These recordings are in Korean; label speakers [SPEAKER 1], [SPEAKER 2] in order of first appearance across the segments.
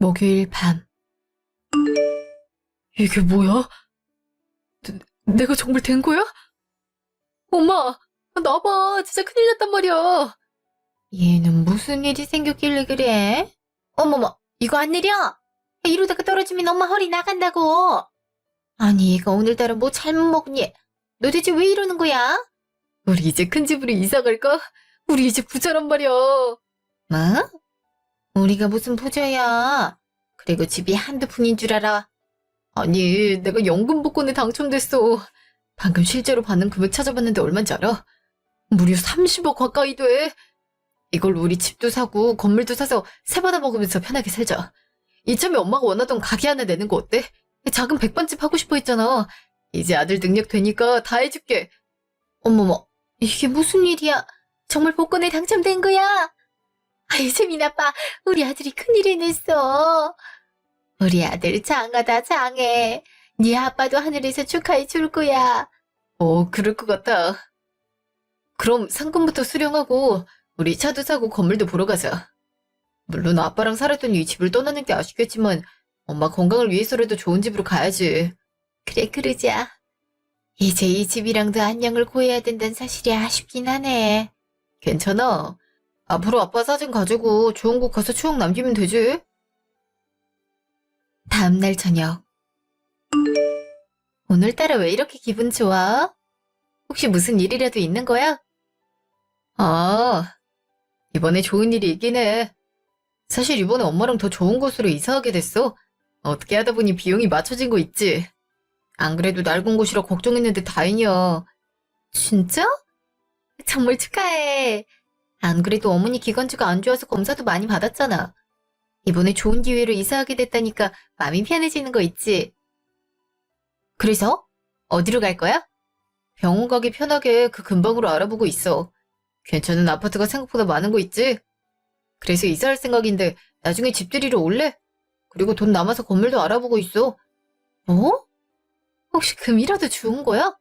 [SPEAKER 1] 목요일 밤. 이게 뭐야? 내가 정말 된 거야? 엄마, 나봐. 진짜 큰일 났단 말이야. 얘는 무슨 일이 생겼길래 그래? 어머머, 이거 안 내려? 이러다가 떨어지면 엄마 허리 나간다고. 아니, 얘가 오늘따라 뭐 잘못 먹니? 너 대체 왜 이러는 거야? 우리 이제 큰 집으로 이사 갈까? 우리 이제 부자란 말이야. 뭐? 우리가 무슨 부자야? 그리고 집이 한두 푼인 줄 알아? 아니, 내가 연금 복권에 당첨됐어. 방금 실제로 받는 금액 찾아봤는데 얼마인지 알아? 무려 30억 가까이 돼. 이걸로 우리 집도 사고 건물도 사서 새 받아 먹으면서 편하게 살자. 이참에 엄마가 원하던 가게 하나 내는 거 어때? 작은 백반집 하고 싶어 했잖아. 이제 아들 능력 되니까 다 해줄게. 어머머, 이게 무슨 일이야? 정말 복권에 당첨된 거야? 아이, 세민 아빠, 우리 아들이 큰일 해냈어. 우리 아들 장하다, 장해. 네 아빠도 하늘에서 축하해 줄 거야. 그럴 것 같아. 그럼 상금부터 수령하고 우리 차도 사고 건물도 보러 가자. 물론 아빠랑 살았던 이 집을 떠나는 게 아쉽겠지만 엄마 건강을 위해서라도 좋은 집으로 가야지. 그래, 그러자. 이제 이 집이랑도 안녕을 고해야 된다는 사실이 아쉽긴 하네. 괜찮아. 앞으로 아빠 사진 가지고 좋은 곳 가서 추억 남기면 되지. 다음날 저녁. 오늘따라 왜 이렇게 기분 좋아? 혹시 무슨 일이라도 있는 거야? 아, 이번에 좋은 일이 있긴 해. 사실 이번에 엄마랑 더 좋은 곳으로 이사하게 됐어. 어떻게 하다 보니 비용이 맞춰진 거 있지. 안 그래도 낡은 곳이라 걱정했는데 다행이야. 진짜? 정말 축하해. 안 그래도 어머니 기관지가 안 좋아서 검사도 많이 받았잖아. 이번에 좋은 기회로 이사하게 됐다니까 마음이 편해지는 거 있지. 그래서? 어디로 갈 거야? 병원 가기 편하게 그 근방으로 알아보고 있어. 괜찮은 아파트가 생각보다 많은 거 있지? 그래서 이사할 생각인데 나중에 집들이로 올래? 그리고 돈 남아서 건물도 알아보고 있어. 뭐? 혹시 금이라도 주운 거야?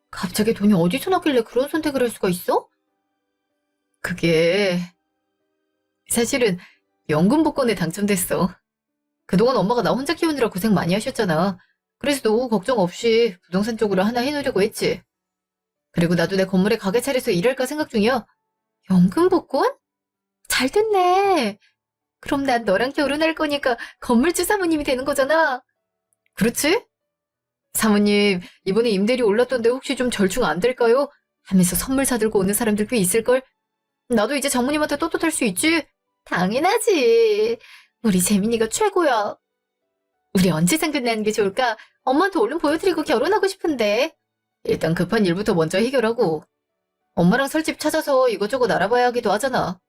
[SPEAKER 1] 갑자기 돈이 어디서 나길래 그런 선택을 할 수가 있어? 그게 사실은 연금 복권에 당첨됐어. 그동안 엄마가 나 혼자 키우느라 고생 많이 하셨잖아. 그래서 노후 걱정 없이 부동산 쪽으로 하나 해놓으려고 했지. 그리고 나도 내 건물에 가게 차려서 일할까 생각 중이야. 연금 복권? 잘 됐네. 그럼 난 너랑 결혼할 거니까 건물주 사모님이 되는 거잖아. 그렇지? 사모님, 이번에 임대료 올랐던데 혹시 좀 절충 안 될까요? 하면서 선물 사들고 오는 사람들 꽤 있을걸? 나도 이제 장모님한테 떳떳할 수 있지? 당연하지. 우리 재민이가 최고야. 우리 언제 상견례하는 게 좋을까? 엄마한테 얼른 보여드리고 결혼하고 싶은데. 일단 급한 일부터 먼저 해결하고. 엄마랑 살 집 찾아서 이것저것 알아봐야 하기도 하잖아.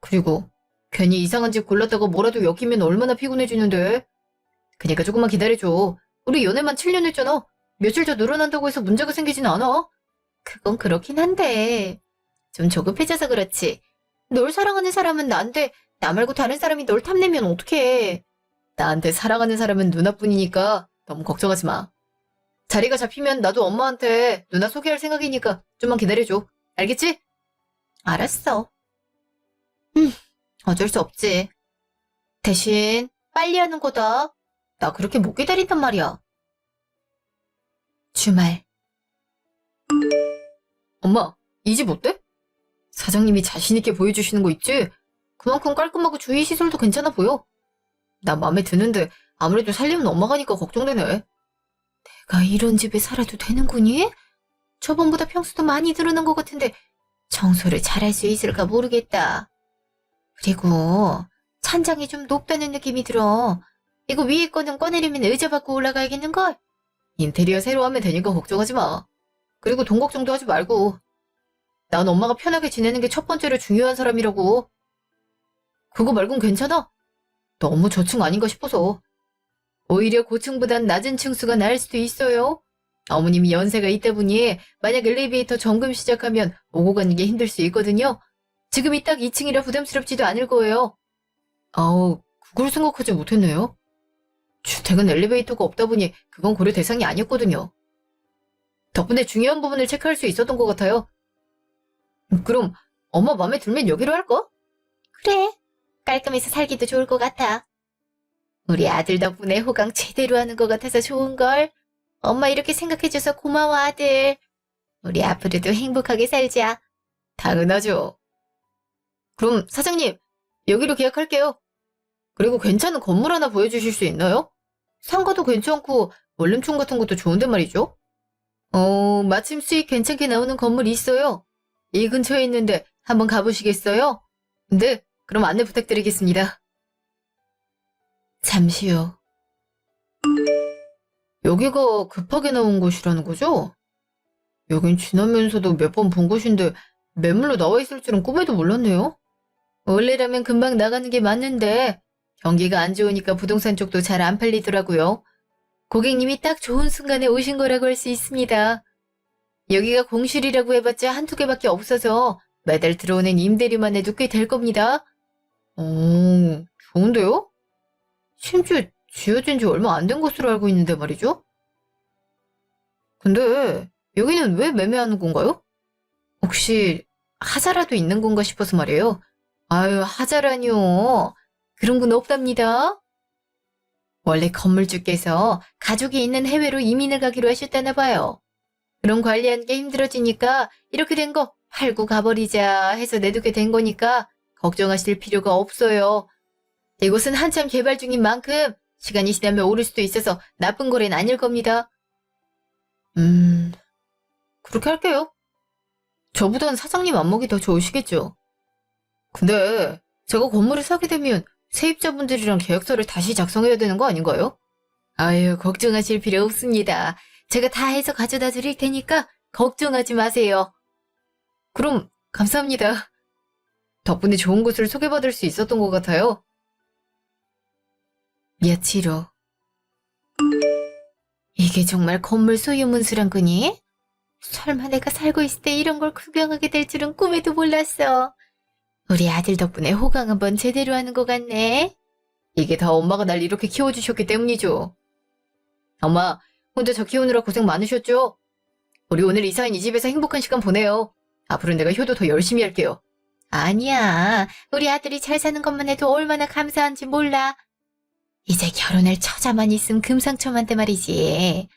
[SPEAKER 1] 그리고 괜히 이상한 집 골랐다가 뭐라도 엮이면 얼마나 피곤해지는데. 그니까 조금만 기다려줘. 우리 연애만 7년 했잖아. 며칠 더 늘어난다고 해서 문제가 생기진 않아. 그건 그렇긴 한데 좀 조급해져서 그렇지. 널 사랑하는 사람은 나인데 나 말고 다른 사람이 널 탐내면 어떡해. 나한테 사랑하는 사람은 누나뿐이니까 너무 걱정하지 마. 자리가 잡히면 나도 엄마한테 누나 소개할 생각이니까 좀만 기다려줘. 알겠지? 알았어. 어쩔 수 없지. 대신 빨리 하는 거다. 나 그렇게 못 기다린단 말이야. 주말. 엄마, 이 집 어때? 사장님이 자신있게 보여주시는 거 있지? 그만큼 깔끔하고 주위 시설도 괜찮아 보여. 나 맘에 드는데 아무래도 살림은 엄마가 하니까 걱정되네. 내가 이런 집에 살아도 되는 거니? 저번보다 평수도 많이 늘어난 것 같은데 청소를 잘할 수 있을까 모르겠다. 그리고 찬장이 좀 높다는 느낌이 들어. 이거 위에 거는 꺼내려면 의자 받고 올라가야겠는걸? 인테리어 새로 하면 되니까 걱정하지 마. 그리고 돈 걱정도 하지 말고. 난 엄마가 편하게 지내는 게 첫 번째로 중요한 사람이라고. 그거 말곤 괜찮아? 너무 저층 아닌가 싶어서. 오히려 고층보단 낮은 층수가 나을 수도 있어요. 어머님이 연세가 있다 보니 만약 엘리베이터 점검 시작하면 오고 가는 게 힘들 수 있거든요. 지금이 딱 2층이라 부담스럽지도 않을 거예요. 아우, 그걸 생각하지 못했네요. 주택은 엘리베이터가 없다 보니 그건 고려 대상이 아니었거든요. 덕분에 중요한 부분을 체크할 수 있었던 것 같아요. 그럼 엄마 마음에 들면 여기로 할까? 그래. 깔끔해서 살기도 좋을 것 같아. 우리 아들 덕분에 호강 제대로 하는 것 같아서 좋은걸. 엄마 이렇게 생각해줘서 고마워, 아들. 우리 앞으로도 행복하게 살자. 당연하죠. 그럼 사장님, 여기로 계약할게요. 그리고 괜찮은 건물 하나 보여주실 수 있나요? 상가도 괜찮고 원룸촌 같은 것도 좋은데 말이죠. 마침 수익 괜찮게 나오는 건물이 있어요. 이 근처에 있는데 한번 가보시겠어요? 네, 그럼 안내 부탁드리겠습니다. 잠시요. 여기가 급하게 나온 곳이라는 거죠? 여긴 지나면서도 몇 번 본 곳인데 매물로 나와 있을 줄은 꿈에도 몰랐네요. 원래라면 금방 나가는 게 맞는데 경기가 안 좋으니까 부동산 쪽도 잘 안 팔리더라고요. 고객님이 딱 좋은 순간에 오신 거라고 할 수 있습니다. 여기가 공실이라고 해봤자 한두 개밖에 없어서 매달 들어오는 임대료만 해도 꽤 될 겁니다. 좋은데요? 심지어 지어진 지 얼마 안 된 것으로 알고 있는데 말이죠? 근데 여기는 왜 매매하는 건가요? 혹시 하자라도 있는 건가 싶어서 말이에요. 아유, 하자라니요. 그런 건 없답니다. 원래 건물주께서 가족이 있는 해외로 이민을 가기로 하셨다나 봐요. 그럼 관리하는 게 힘들어지니까 이렇게 된 거 팔고 가버리자 해서 내두게 된 거니까 걱정하실 필요가 없어요. 이곳은 한참 개발 중인 만큼 시간이 지나면 오를 수도 있어서 나쁜 거래는 아닐 겁니다. 그렇게 할게요. 저보단 사장님 안목이 더 좋으시겠죠. 근데 제가 건물을 사게 되면 세입자분들이랑 계약서를 다시 작성해야 되는 거 아닌가요? 아유, 걱정하실 필요 없습니다. 제가 다 해서 가져다 드릴 테니까 걱정하지 마세요. 그럼 감사합니다. 덕분에 좋은 곳을 소개받을 수 있었던 것 같아요. 며칠 후. 이게 정말 건물 소유 문서란 거니? 설마 내가 살고 있을 때 이런 걸 구경하게 될 줄은 꿈에도 몰랐어. 우리 아들 덕분에 호강 한번 제대로 하는 것 같네. 이게 다 엄마가 날 이렇게 키워주셨기 때문이죠. 엄마, 혼자 저 키우느라 고생 많으셨죠? 우리 오늘 이사한 이 집에서 행복한 시간 보내요. 앞으로 내가 효도 더 열심히 할게요. 아니야. 우리 아들이 잘 사는 것만 해도 얼마나 감사한지 몰라. 이제 결혼할 처자만 있음 금상첨화인데 말이지.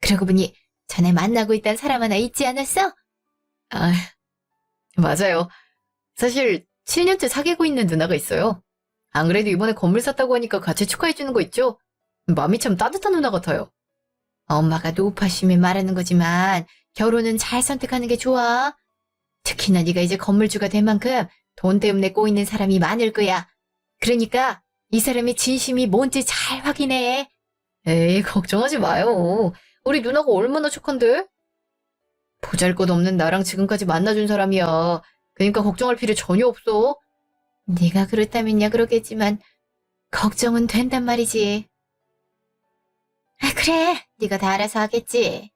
[SPEAKER 1] 그러고 보니 전에 만나고 있던 사람 하나 있지 않았어? 아, 맞아요. 사실 7년째 사귀고 있는 누나가 있어요. 안 그래도 이번에 건물 샀다고 하니까 같이 축하해주는 거 있죠? 마음이 참 따뜻한 누나 같아요. 엄마가 노파심에 말하는 거지만 결혼은 잘 선택하는 게 좋아. 특히나 네가 이제 건물주가 된 만큼 돈 때문에 꼬이는 사람이 많을 거야. 그러니까 이 사람의 진심이 뭔지 잘 확인해. 에이, 걱정하지 마요. 우리 누나가 얼마나 착한데? 보잘것없는 나랑 지금까지 만나준 사람이야. 그러니까 걱정할 필요 전혀 없어. 네가 그렇다면야 그러겠지만 걱정은 된단 말이지. 아, 그래. 네가 다 알아서 하겠지.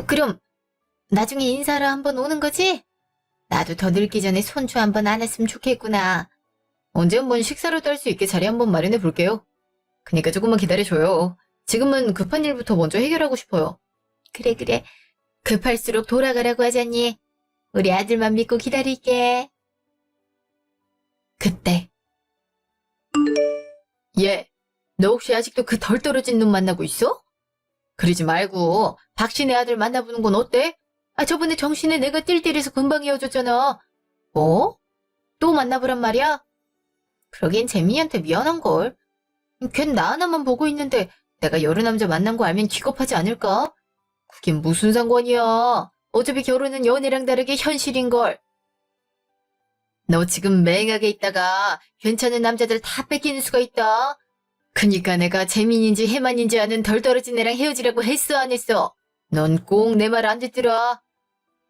[SPEAKER 1] 그럼 나중에 인사하러 한번 오는 거지? 나도 더 늙기 전에 손주 한번 안 했으면 좋겠구나. 언제 한번 식사라도 할 수 있게 자리 한번 마련해 볼게요. 그니까 조금만 기다려줘요. 지금은 급한 일부터 먼저 해결하고 싶어요. 그래, 그래. 급할수록 돌아가라고 하잖니. 우리 아들만 믿고 기다릴게. 그때. 얘, 너 혹시 아직도 그 덜 떨어진 놈 만나고 있어? 그러지 말고 박신의 아들 만나보는 건 어때? 아, 저번에 정신에 내가 띨띨해서 금방 헤어졌잖아. 뭐? 또 만나보란 말이야? 그러기엔 재민이한테 미안한걸. 걘 나 하나만 보고 있는데 내가 여러 남자 만난 거 알면 기겁하지 않을까? 그게 무슨 상관이야. 어차피 결혼은 연애랑 다르게 현실인걸. 너 지금 맹하게 있다가 괜찮은 남자들 다 뺏기는 수가 있다. 그니까 내가 재민인지 해만인지 아는 덜 떨어진 애랑 헤어지라고 했어 안 했어? 넌 꼭 내 말 안 듣더라.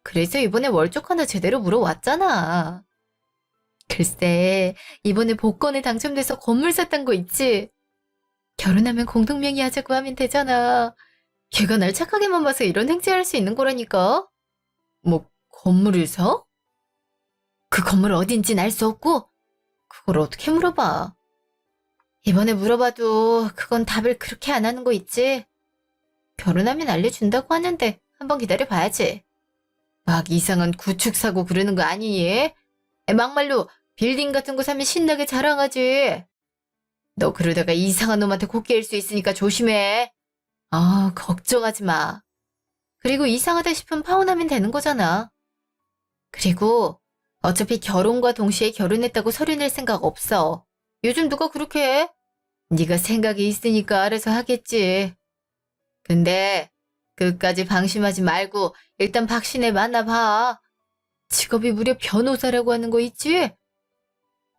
[SPEAKER 1] 그래서 이번에 월적 하나 제대로 물어왔잖아. 글쎄, 이번에 복권에 당첨돼서 건물 샀단 거 있지? 결혼하면 공동명의 하자고 하면 되잖아. 걔가 날 착하게만 봐서 이런 행세할 수 있는 거라니까. 뭐, 건물을 사? 그 건물 어딘진 알 수 없고, 그걸 어떻게 물어봐? 이번에 물어봐도 그건 답을 그렇게 안 하는 거 있지? 결혼하면 알려준다고 하는데 한번 기다려봐야지. 막 이상한 구축 사고 그러는 거 아니니? 막말로 빌딩 같은 거 사면 신나게 자랑하지. 너 그러다가 이상한 놈한테 코 깨일 수 있으니까 조심해. 아, 걱정하지 마. 그리고 이상하다 싶으면 파혼하면 되는 거잖아. 그리고 어차피 결혼과 동시에 결혼했다고 서류 낼 생각 없어. 요즘 누가 그렇게 해? 네가 생각이 있으니까 알아서 하겠지. 근데 끝까지 방심하지 말고 일단 박신혜 만나봐. 직업이 무려 변호사라고 하는 거 있지?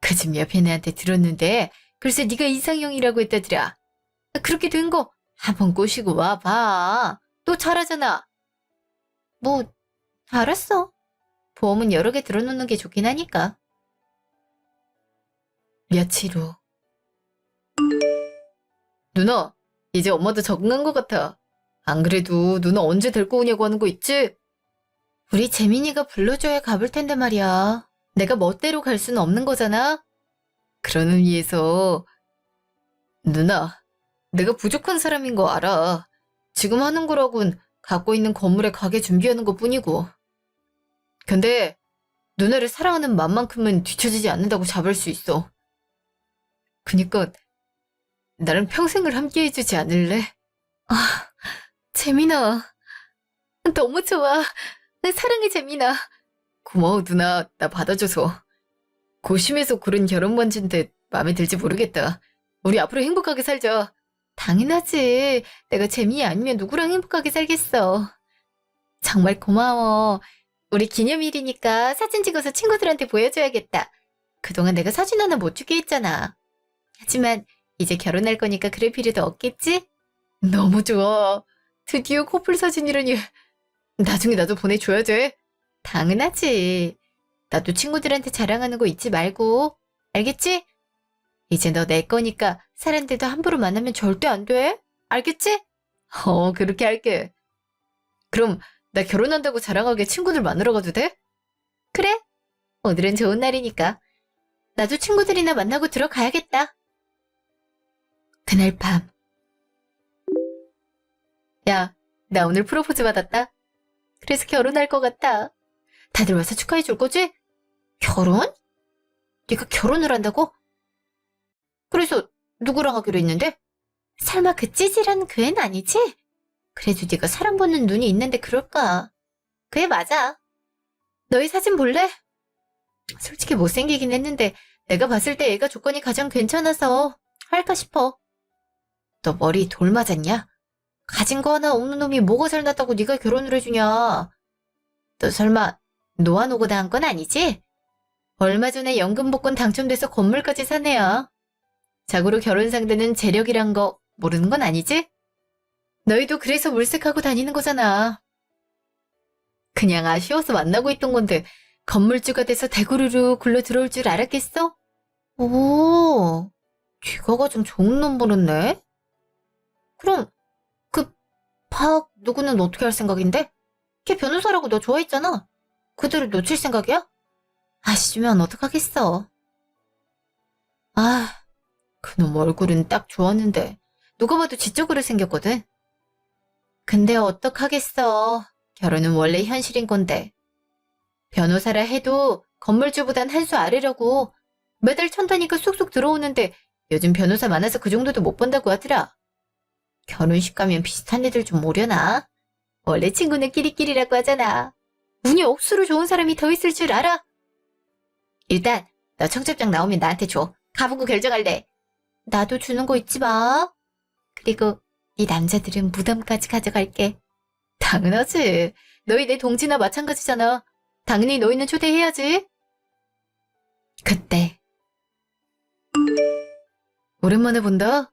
[SPEAKER 1] 그 집 옆에 애한테 들었는데 글쎄 네가 이상형이라고 했다더라. 그렇게 된 거 한번 꼬시고 와봐. 또 잘하잖아. 뭐 알았어. 보험은 여러 개 들어놓는 게 좋긴 하니까. 며칠 후. 누나, 이제 엄마도 적응한 것 같아. 안 그래도 누나 언제 데리고 오냐고 하는 거 있지? 우리 재민이가 불러줘야 가볼 텐데 말이야. 내가 멋대로 갈 수는 없는 거잖아? 그런 의미에서 누나, 내가 부족한 사람인 거 알아. 지금 하는 거라곤 갖고 있는 건물에 가게 준비하는 것 뿐이고. 근데 누나를 사랑하는 맘만큼은 뒤처지지 않는다고 잡을 수 있어. 그니까 나랑 평생을 함께 해주지 않을래? 아, 재민아. 너무 좋아. 사랑해, 재민아. 고마워, 누나. 나 받아줘서. 고심해서 고른 결혼 반지인데 마음에 들지 모르겠다. 우리 앞으로 행복하게 살자. 당연하지. 내가 재민이 아니면 누구랑 행복하게 살겠어. 정말 고마워. 우리 기념일이니까 사진 찍어서 친구들한테 보여줘야겠다. 그동안 내가 사진 하나 못 찍게 했잖아. 하지만 이제 결혼할 거니까 그럴 필요도 없겠지? 너무 좋아. 드디어 커플 사진이라니. 나중에 나도 보내줘야 돼. 당연하지. 나도 친구들한테 자랑하는 거 잊지 말고. 알겠지? 이제 너 내 거니까 사람들도 함부로 만나면 절대 안 돼. 알겠지? 그렇게 할게. 그럼 나 결혼한다고 자랑하게 친구들 만나러 가도 돼? 그래. 오늘은 좋은 날이니까. 나도 친구들이나 만나고 들어가야겠다. 그날 밤. 야, 나 오늘 프로포즈 받았다. 그래서 결혼할 것 같다. 다들 와서 축하해 줄 거지? 결혼? 네가 결혼을 한다고? 그래서 누구랑 하기로 했는데? 설마 그 찌질한 그 애는 아니지? 그래도 네가 사람 보는 눈이 있는데 그럴까? 그래, 맞아. 너희 사진 볼래? 솔직히 못생기긴 했는데 내가 봤을 때 애가 조건이 가장 괜찮아서 할까 싶어. 너 머리 돌 맞았냐? 가진 거 하나 없는 놈이 뭐가 잘났다고 네가 결혼을 해주냐? 너 설마 노안오고다 한 건 아니지? 얼마 전에 연금 복권 당첨돼서 건물까지 산 애야. 자고로 결혼 상대는 재력이란 거 모르는 건 아니지? 너희도 그래서 물색하고 다니는 거잖아. 그냥 아쉬워서 만나고 있던 건데 건물주가 돼서 대구르르 굴러 들어올 줄 알았겠어? 오, 귀가 가좀 좋은 놈 버렸네? 그럼 그 박 누구는 어떻게 할 생각인데? 걔 변호사라고 너 좋아했잖아. 그들을 놓칠 생각이야? 아쉬우면 어떡하겠어. 아, 그놈 얼굴은 딱 좋았는데 누가 봐도 지적으로 생겼거든. 근데 어떡하겠어. 결혼은 원래 현실인 건데. 변호사라 해도 건물주보단 한 수 아래라고. 매달 천다니까 쏙쏙 들어오는데 요즘 변호사 많아서 그 정도도 못 번다고 하더라. 결혼식 가면 비슷한 애들 좀 오려나? 원래 친구는 끼리끼리라고 하잖아. 운이 억수로 좋은 사람이 더 있을 줄 알아? 일단 너 청첩장 나오면 나한테 줘. 가보고 결정할래. 나도 주는 거 잊지 마. 그리고 이 남자들은 무덤까지 가져갈게. 당연하지. 너희 내 동지나 마찬가지잖아. 당연히 너희는 초대해야지. 그때 오랜만에 본다.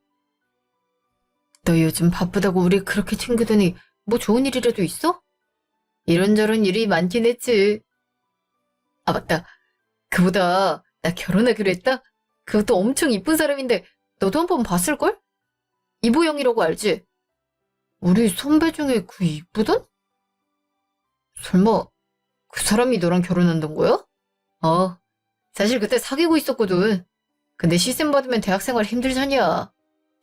[SPEAKER 1] 너 요즘 바쁘다고 우리 그렇게 챙기더니 뭐 좋은 일이라도 있어? 이런저런 일이 많긴 했지. 아, 맞다. 그보다 나 결혼하기로 했다? 그것도 엄청 이쁜 사람인데 너도 한번 봤을걸? 이보영이라고 알지? 우리 선배 중에 그 이쁘던? 설마 그 사람이 너랑 결혼한단 거야? 사실 그때 사귀고 있었거든. 근데 시샘 받으면 대학생활 힘들잖냐.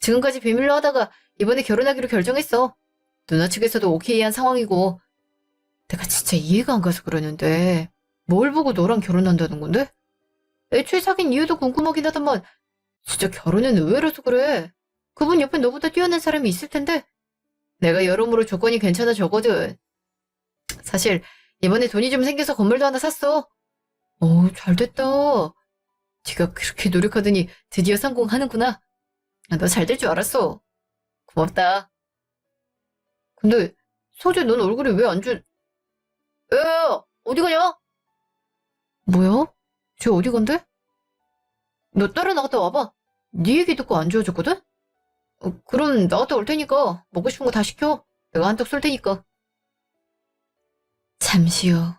[SPEAKER 1] 지금까지 비밀로 하다가 이번에 결혼하기로 결정했어. 누나 측에서도 오케이 한 상황이고. 내가 진짜 이해가 안 가서 그러는데 뭘 보고 너랑 결혼한다는 건데? 애초에 사귄 이유도 궁금하긴 하다만 진짜 결혼은 의외로서 그래. 그분 옆에 너보다 뛰어난 사람이 있을 텐데 내가 여러모로 조건이 괜찮아졌거든. 사실 이번에 돈이 좀 생겨서 건물도 하나 샀어. 오, 잘됐다. 네가 그렇게 노력하더니 드디어 성공하는구나. 나 잘 될 줄 알았어. 고맙다. 근데 서재 넌 얼굴이 왜 안 좋... 야, 어디 가냐? 뭐야? 쟤 어디 간대? 너 따라 나갔다 와봐. 네 얘기 듣고 안 좋아졌거든? 그럼 나갔다 올 테니까 먹고 싶은 거 다 시켜. 내가 한턱 쏠 테니까. 잠시요.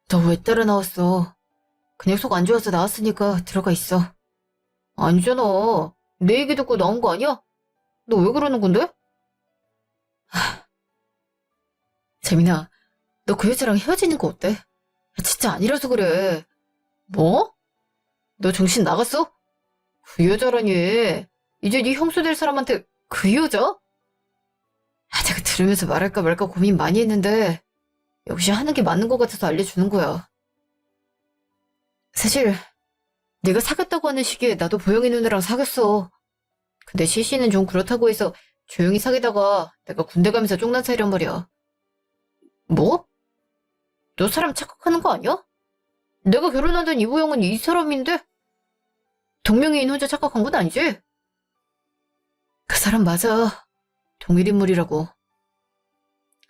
[SPEAKER 1] 너 왜 따라 나왔어? 그냥 속 안 좋아서 나왔으니까 들어가 있어. 아니잖아. 내 얘기 듣고 나온 거 아니야? 너 왜 그러는 건데? 재민아, 너 그 여자랑 헤어지는 거 어때? 진짜 아니라서 그래. 뭐? 너 정신 나갔어? 그 여자라니. 이제 네 형수 될 사람한테 그 여자? 제가 들으면서 말할까 말까 고민 많이 했는데 역시 하는 게 맞는 것 같아서 알려주는 거야. 사실 네가 사귀었다고 하는 시기에 나도 보영이 누나랑 사귀었어. 근데 시시는 좀 그렇다고 해서 조용히 사귀다가 내가 군대 가면서 쫑난 사이란 말이야. 뭐? 너 사람 착각하는 거 아니야? 내가 결혼하던 이보영은 이 사람인데 동명이인 혼자 착각한 건 아니지? 그 사람 맞아. 동일인물이라고.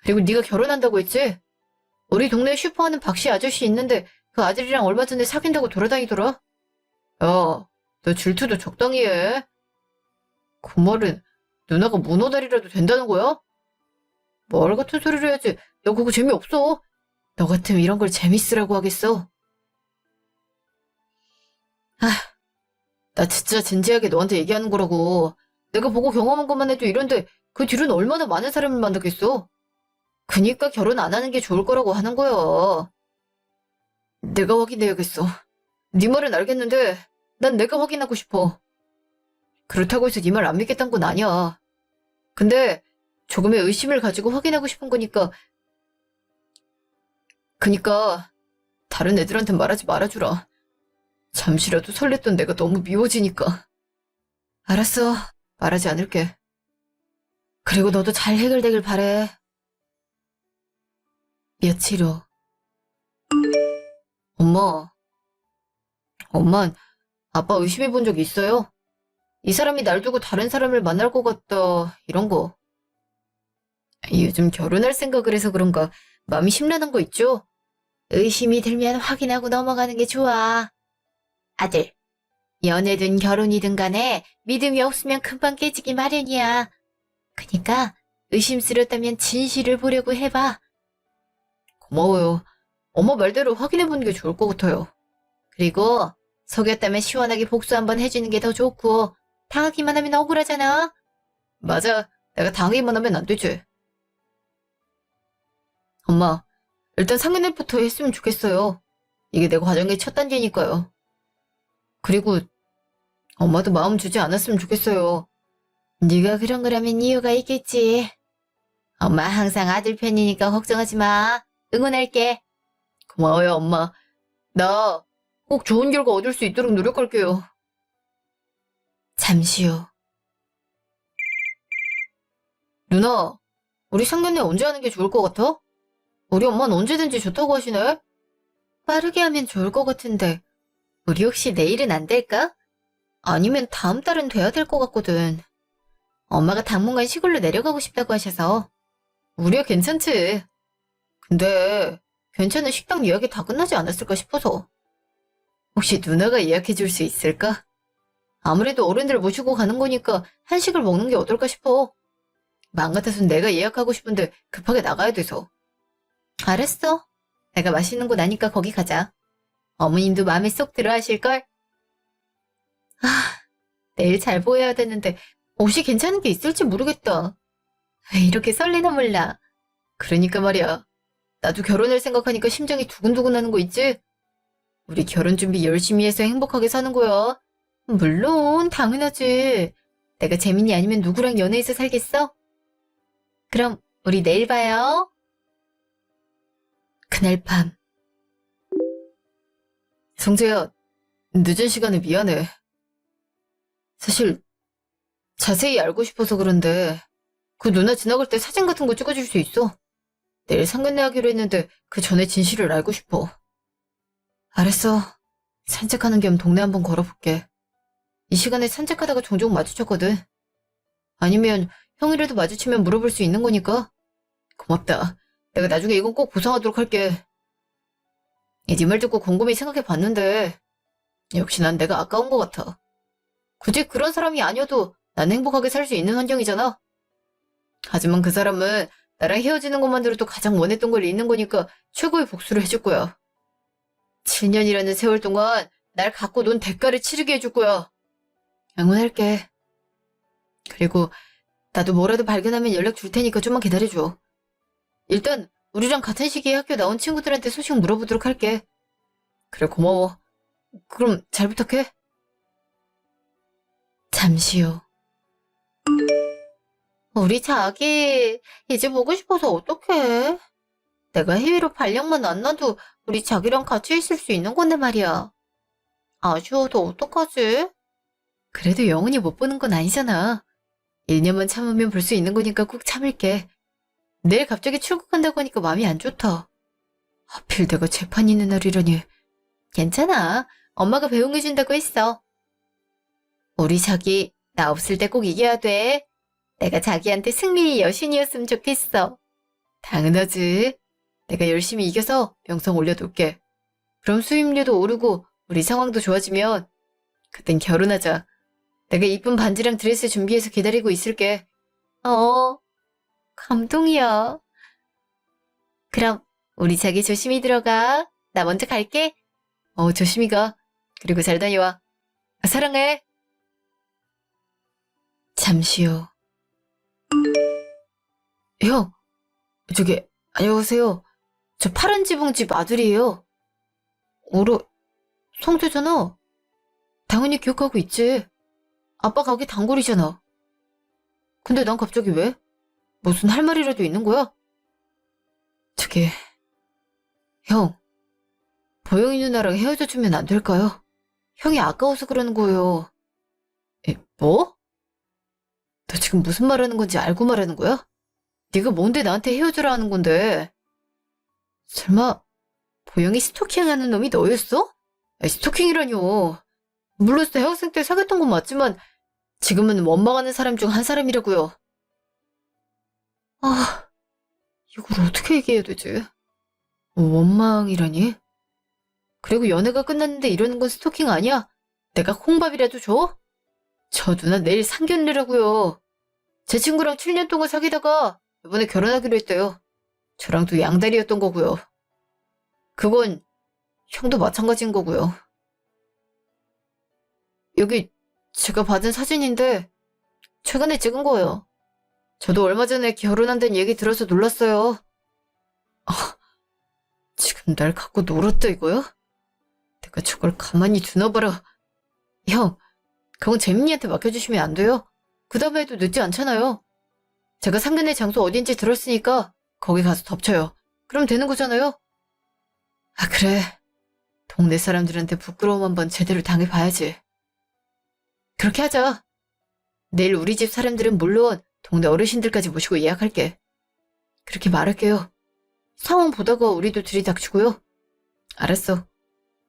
[SPEAKER 1] 그리고 네가 결혼한다고 했지? 우리 동네에 슈퍼하는 박씨 아저씨 있는데 그 아들이랑 얼마 전에 사귄다고 돌아다니더라. 야, 너 질투도 적당히 해. 그 말은 누나가 문어다리라도 된다는 거야? 말 같은 소리를 해야지. 너 그거 재미없어. 너 같으면 이런 걸 재밌으라고 하겠어. 아, 나 진짜 진지하게 너한테 얘기하는 거라고. 내가 보고 경험한 것만 해도 이런데 그 뒤로는 얼마나 많은 사람을 만났겠어. 그니까 결혼 안 하는 게 좋을 거라고 하는 거야. 내가 확인해야겠어. 네 말은 알겠는데 난 내가 확인하고 싶어. 그렇다고 해서 네 말 안 믿겠다는 건 아니야. 근데 조금의 의심을 가지고 확인하고 싶은 거니까 그니까 다른 애들한테 말하지 말아주라. 잠시라도 설렜던 내가 너무 미워지니까. 알았어. 말하지 않을게. 그리고 너도 잘 해결되길 바래. 며칠 후. 엄마, 엄만 아빠 의심해 본 적 있어요? 이 사람이 날 두고 다른 사람을 만날 것 같다, 이런 거. 요즘 결혼할 생각을 해서 그런가 마음이 심란한 거 있죠? 의심이 들면 확인하고 넘어가는 게 좋아. 아들, 연애든 결혼이든 간에 믿음이 없으면 금방 깨지기 마련이야. 그니까 의심스럽다면 진실을 보려고 해봐. 고마워요. 엄마 말대로 확인해보는 게 좋을 것 같아요. 그리고 속였다면 시원하게 복수 한번 해주는 게 더 좋고 당하기만 하면 억울하잖아. 맞아. 내가 당하기만 하면 안 되지. 엄마, 일단 상견례부터 했으면 좋겠어요. 이게 내 과정의 첫 단계니까요. 그리고 엄마도 마음 주지 않았으면 좋겠어요. 네가 그런 거라면 이유가 있겠지. 엄마 항상 아들 편이니까 걱정하지 마. 응원할게. 고마워요, 엄마. 나 꼭 좋은 결과 얻을 수 있도록 노력할게요. 잠시 후. 누나, 우리 상견례 언제 하는 게 좋을 것 같아? 우리 엄마는 언제든지 좋다고 하시네? 빠르게 하면 좋을 것 같은데, 우리 혹시 내일은 안 될까? 아니면 다음 달은 돼야 될 것 같거든. 엄마가 당분간 시골로 내려가고 싶다고 하셔서. 우리야 괜찮지. 근데 괜찮은 식당 예약이 다 끝나지 않았을까 싶어서. 혹시 누나가 예약해 줄 수 있을까? 아무래도 어른들 모시고 가는 거니까 한식을 먹는 게 어떨까 싶어. 마음 같아선 내가 예약하고 싶은데 급하게 나가야 돼서. 알았어. 내가 맛있는 곳 아니까 거기 가자. 어머님도 마음에 쏙 들어 하실걸? 아, 내일 잘 보여야 되는데 옷이 괜찮은 게 있을지 모르겠다. 왜 이렇게 설레나 몰라. 그러니까 말이야. 나도 결혼을 생각하니까 심장이 두근두근 하는 거 있지? 우리 결혼 준비 열심히 해서 행복하게 사는 거야. 물론 당연하지. 내가 재민이 아니면 누구랑 연애해서 살겠어? 그럼 우리 내일 봐요. 그날 밤. 성재야, 늦은 시간에 미안해. 사실 자세히 알고 싶어서 그런데 그 누나 지나갈 때 사진 같은 거 찍어줄 수 있어? 내일 상견례 하기로 했는데 그 전에 진실을 알고 싶어. 알았어. 산책하는 겸 동네 한번 걸어볼게. 이 시간에 산책하다가 종종 마주쳤거든. 아니면 형이라도 마주치면 물어볼 수 있는 거니까. 고맙다. 내가 나중에 이건 꼭 보상하도록 할게. 네 말 듣고 곰곰이 생각해봤는데 역시 난 내가 아까운 것 같아. 굳이 그런 사람이 아니어도 난 행복하게 살 수 있는 환경이잖아. 하지만 그 사람은 나랑 헤어지는 것만으로도 가장 원했던 걸 잃는 거니까 최고의 복수를 해줄 거야. 7년이라는 세월 동안 날 갖고 논 대가를 치르게 해줄 거야. 응원할게. 그리고 나도 뭐라도 발견하면 연락 줄 테니까 좀만 기다려줘. 일단 우리랑 같은 시기에 학교 나온 친구들한테 소식 물어보도록 할게. 그래, 고마워. 그럼 잘 부탁해. 잠시요. 우리 자기 이제 보고 싶어서 어떡해. 내가 해외로 발령만 안 나도 우리 자기랑 같이 있을 수 있는 건데 말이야. 아쉬워도 어떡하지? 그래도 영원히 못 보는 건 아니잖아. 1년만 참으면 볼 수 있는 거니까 꼭 참을게. 내일 갑자기 출국한다고 하니까 마음이 안 좋다. 하필 내가 재판 있는 날이라니. 괜찮아. 엄마가 배웅해준다고 했어. 우리 자기 나 없을 때 꼭 이겨야 돼. 내가 자기한테 승리의 여신이었으면 좋겠어. 당연하지. 내가 열심히 이겨서 명성 올려둘게. 그럼 수입료도 오르고 우리 상황도 좋아지면 그땐 결혼하자. 내가 이쁜 반지랑 드레스 준비해서 기다리고 있을게. 감동이야. 그럼 우리 자기 조심히 들어가. 나 먼저 갈게. 조심히 가. 그리고 잘 다녀와. 사랑해. 잠시요. 형, 안녕하세요. 저 파란 지붕집 아들이에요. 성재잖아. 당연히 기억하고 있지. 아빠 가게 단골이잖아. 근데 난 갑자기 왜? 무슨 할 말이라도 있는 거야? 형, 보영이 누나랑 헤어져주면 안 될까요? 형이 아까워서 그러는 거예요. 뭐? 너 지금 무슨 말하는 건지 알고 말하는 거야? 네가 뭔데 나한테 헤어지라 하는 건데? 설마 보영이 스토킹하는 놈이 너였어? 스토킹이라뇨. 물론 대학생 때 사귀었던 건 맞지만 지금은 원망하는 사람 중 한 사람이라고요. 이걸 어떻게 얘기해야 되지? 원망이라니? 그리고 연애가 끝났는데 이러는 건 스토킹 아니야? 내가 콩밥이라도 줘? 저 누나 내일 상견례라고요. 제 친구랑 7년 동안 사귀다가 이번에 결혼하기로 했대요. 저랑도 양다리였던 거고요. 그건 형도 마찬가지인 거고요. 여기 제가 받은 사진인데 최근에 찍은 거예요. 저도 얼마 전에 결혼한다는 얘기 들어서 놀랐어요. 지금 날 갖고 놀았다 이거야? 내가 저걸 가만히 두나봐라. 형, 그건 재민이한테 맡겨주시면 안 돼요? 그 다음에 해도 늦지 않잖아요. 제가 상견례 장소 어딘지 들었으니까 거기 가서 덮쳐요. 그럼 되는 거잖아요. 그래. 동네 사람들한테 부끄러움 한번 제대로 당해봐야지. 그렇게 하자. 내일 우리 집 사람들은 물론 동네 어르신들까지 모시고 예약할게. 그렇게 말할게요. 상황 보다가 우리도 들이닥치고요. 알았어.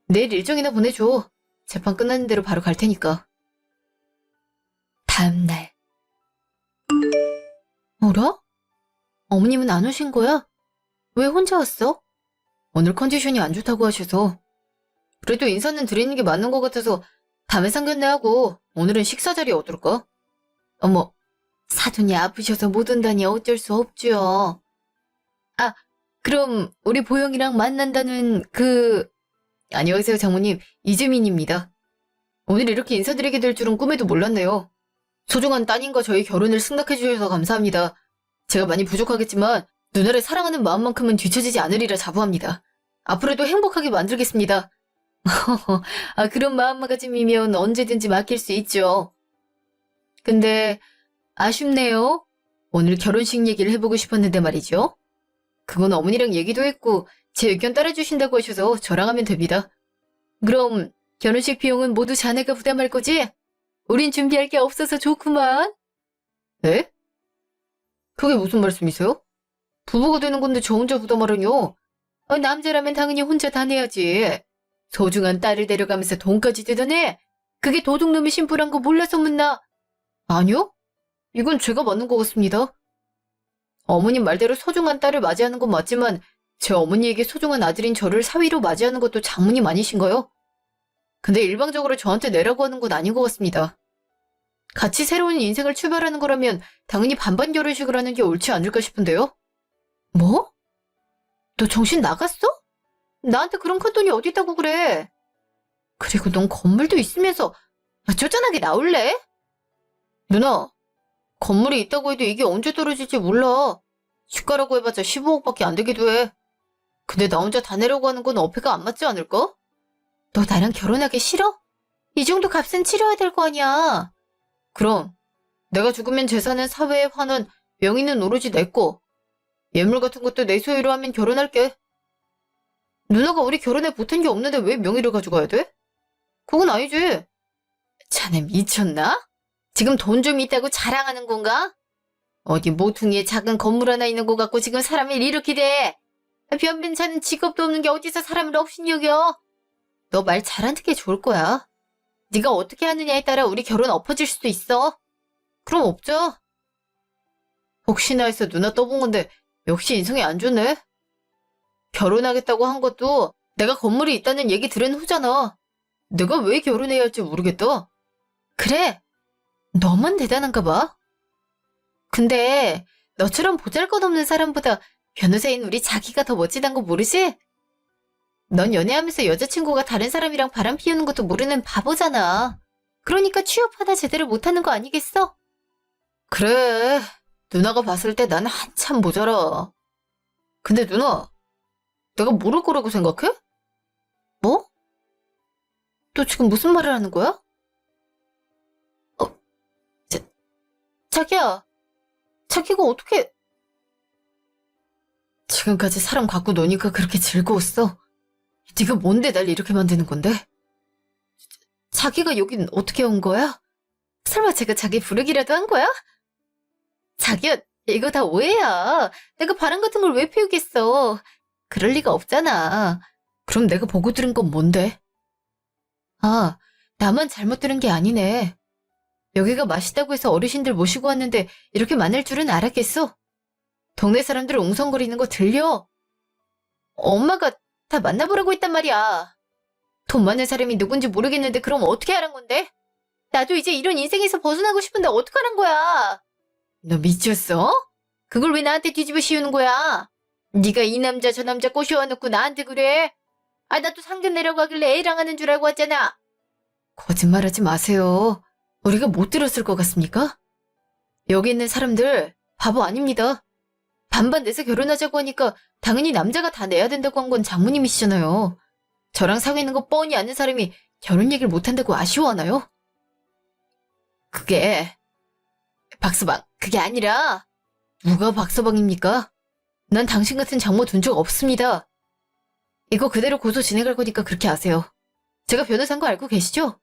[SPEAKER 1] 내일 일정이나 보내줘. 재판 끝나는 대로 바로 갈 테니까. 다음 날. 뭐라? 어머님은 안 오신 거야? 왜 혼자 왔어? 오늘 컨디션이 안 좋다고 하셔서. 그래도 인사는 드리는 게 맞는 것 같아서 다음에 상견례하고 오늘은 식사 자리 어떨까? 어머, 사돈이 아프셔서 못 온다니 어쩔 수 없죠. 그럼 우리 보영이랑 만난다는 안녕하세요 장모님, 이재민입니다. 오늘 이렇게 인사드리게 될 줄은 꿈에도 몰랐네요. 소중한 따님과 저희 결혼을 승낙해 주셔서 감사합니다. 제가 많이 부족하겠지만 누나를 사랑하는 마음만큼은 뒤처지지 않으리라 자부합니다. 앞으로도 행복하게 만들겠습니다. 그런 마음가짐이면 언제든지 맡길 수 있죠. 근데 아쉽네요. 오늘 결혼식 얘기를 해보고 싶었는데 말이죠. 그건 어머니랑 얘기도 했고 제 의견 따라주신다고 하셔서 저랑 하면 됩니다. 그럼 결혼식 비용은 모두 자네가 부담할 거지? 우린 준비할 게 없어서 좋구만. 네? 그게 무슨 말씀이세요? 부부가 되는 건데 저 혼자 부담하려뇨? 남자라면 당연히 혼자 다 내야지. 소중한 딸을 데려가면서 돈까지 뜯어내? 그게 도둑놈이 심부란 거 몰라서 묻나? 아니요? 이건 제가 맞는 것 같습니다. 어머님 말대로 소중한 딸을 맞이하는 건 맞지만 제 어머니에게 소중한 아들인 저를 사위로 맞이하는 것도 장모님 아니신가요? 근데 일방적으로 저한테 내라고 하는 건 아닌 것 같습니다. 같이 새로운 인생을 출발하는 거라면 당연히 반반 결혼식을 하는 게 옳지 않을까 싶은데요? 뭐? 너 정신 나갔어? 나한테 그런 큰돈이 어디 있다고 그래? 그리고 넌 건물도 있으면서 쪼잔하게 나올래? 누나, 건물이 있다고 해도 이게 언제 떨어질지 몰라. 시가라고 해봤자 15억밖에 안 되기도 해. 근데 나 혼자 다 내려고 하는 건 어폐가 안 맞지 않을까? 너 나랑 결혼하기 싫어? 이 정도 값은 치러야 될 거 아니야. 그럼 내가 죽으면 재산은 사회에 환원, 명의는 오로지 내 거. 예물 같은 것도 내 소유로 하면 결혼할게. 누나가 우리 결혼에 보탠 게 없는데 왜 명의를 가져가야 돼? 그건 아니지. 자네 미쳤나? 지금 돈 좀 있다고 자랑하는 건가? 어디 모퉁이에 작은 건물 하나 있는 거 갖고 지금 사람을 이렇게 대. 변변찮은 직업도 없는 게 어디서 사람을 없인 여겨? 너 말 잘하는 게 좋을 거야. 네가 어떻게 하느냐에 따라 우리 결혼 엎어질 수도 있어. 그럼 없죠. 혹시나 해서 누나 떠본 건데 역시 인성이 안 좋네. 결혼하겠다고 한 것도 내가 건물이 있다는 얘기 들은 후잖아. 내가 왜 결혼해야 할지 모르겠다. 그래, 너만 대단한가 봐. 근데 너처럼 보잘것없는 사람보다 변호사인 우리 자기가 더 멋지단 거 모르지? 넌 연애하면서 여자친구가 다른 사람이랑 바람 피우는 것도 모르는 바보잖아. 그러니까 취업 하나 제대로 못하는 거 아니겠어? 그래, 누나가 봤을 때 난 한참 모자라. 근데 누나, 내가 모를 거라고 생각해? 뭐? 너 지금 무슨 말을 하는 거야? 자, 자기야, 자기가 어떻게... 지금까지 사람 갖고 노니까 그렇게 즐거웠어? 네가 뭔데 날 이렇게 만드는 건데? 자기가 여긴 어떻게 온 거야? 설마 제가 자기 부르기라도 한 거야? 자기야, 이거 다 오해야. 내가 바람 같은 걸 왜 피우겠어. 그럴 리가 없잖아. 그럼 내가 보고 들은 건 뭔데? 아, 나만 잘못 들은 게 아니네. 여기가 맛있다고 해서 어르신들 모시고 왔는데 이렇게 많을 줄은 알았겠어? 동네 사람들 웅성거리는 거 들려? 엄마가 다 만나보라고 했단 말이야. 돈 많은 사람이 누군지 모르겠는데 그럼 어떻게 하란 건데? 나도 이제 이런 인생에서 벗어나고 싶은데 어떡하란 거야? 너 미쳤어? 그걸 왜 나한테 뒤집어 씌우는 거야? 네가 이 남자 저 남자 꼬셔와놓고 나한테 그래? 아, 나 또 상견 내려고 하길래 애랑 하는 줄 알고 왔잖아. 거짓말하지 마세요. 우리가 못 들었을 것 같습니까? 여기 있는 사람들 바보 아닙니다. 반반 내서 결혼하자고 하니까 당연히 남자가 다 내야 된다고 한 건 장모님이시잖아요. 저랑 사귀는 거 뻔히 아는 사람이 결혼 얘기를 못한다고 아쉬워하나요? 그게... 박서방, 그게 아니라... 누가 박서방입니까? 난 당신 같은 장모 둔 적 없습니다. 이거 그대로 고소 진행할 거니까 그렇게 아세요. 제가 변호사인 거 알고 계시죠?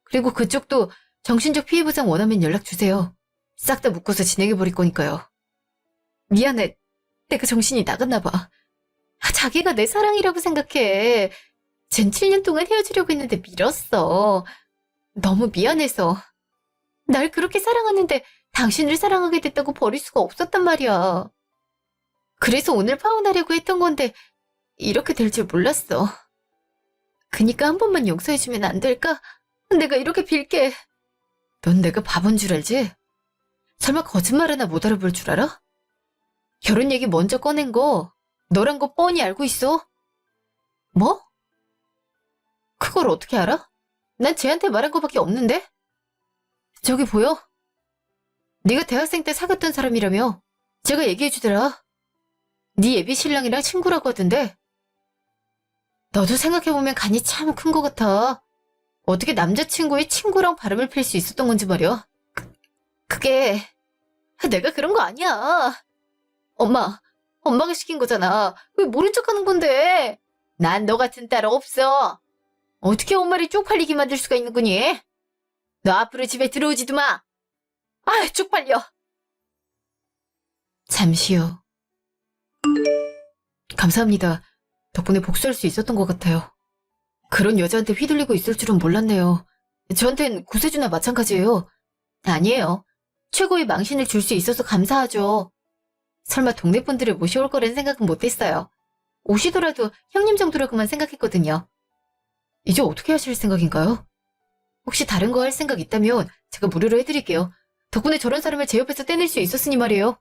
[SPEAKER 1] 그리고 그쪽도 정신적 피해 보상 원하면 연락 주세요. 싹 다 묶어서 진행해버릴 거니까요. 미안해. 내가 정신이 나갔나 봐. 자기가 내 사랑이라고 생각해. 쟨 7년 동안 헤어지려고 했는데 밀었어. 너무 미안해서. 날 그렇게 사랑하는데 당신을 사랑하게 됐다고 버릴 수가 없었단 말이야. 그래서 오늘 파혼하려고 했던 건데 이렇게 될 줄 몰랐어. 그니까 한 번만 용서해주면 안 될까? 내가 이렇게 빌게. 넌 내가 바본 줄 알지? 설마 거짓말 하나 못 알아볼 줄 알아? 결혼 얘기 먼저 꺼낸 거 너란 거 뻔히 알고 있어. 뭐? 그걸 어떻게 알아? 난 쟤한테 말한 거밖에 없는데? 저기 보여? 네가 대학생 때 사귀었던 사람이라며. 제가 얘기해주더라. 네 예비 신랑이랑 친구라고 하던데. 너도 생각해보면 간이 참 큰 것 같아. 어떻게 남자친구의 친구랑 바람을 필 수 있었던 건지 말이야. 그게 내가 그런 거 아니야. 엄마가 시킨 거잖아. 왜 모른 척하는 건데? 난 너 같은 딸 없어. 어떻게 엄마를 쪽팔리게 만들 수가 있는 거니? 너 앞으로 집에 들어오지도 마. 아, 쪽팔려. 잠시요. 감사합니다. 덕분에 복수할 수 있었던 것 같아요. 그런 여자한테 휘둘리고 있을 줄은 몰랐네요. 저한텐 구세주나 마찬가지예요. 아니에요. 최고의 망신을 줄 수 있어서 감사하죠. 설마 동네 분들을 모셔올 거란 생각은 못했어요. 오시더라도 형님 정도라고만 생각했거든요. 이제 어떻게 하실 생각인가요? 혹시 다른 거 할 생각 있다면 제가 무료로 해드릴게요. 덕분에 저런 사람을 제 옆에서 떼낼 수 있었으니 말이에요.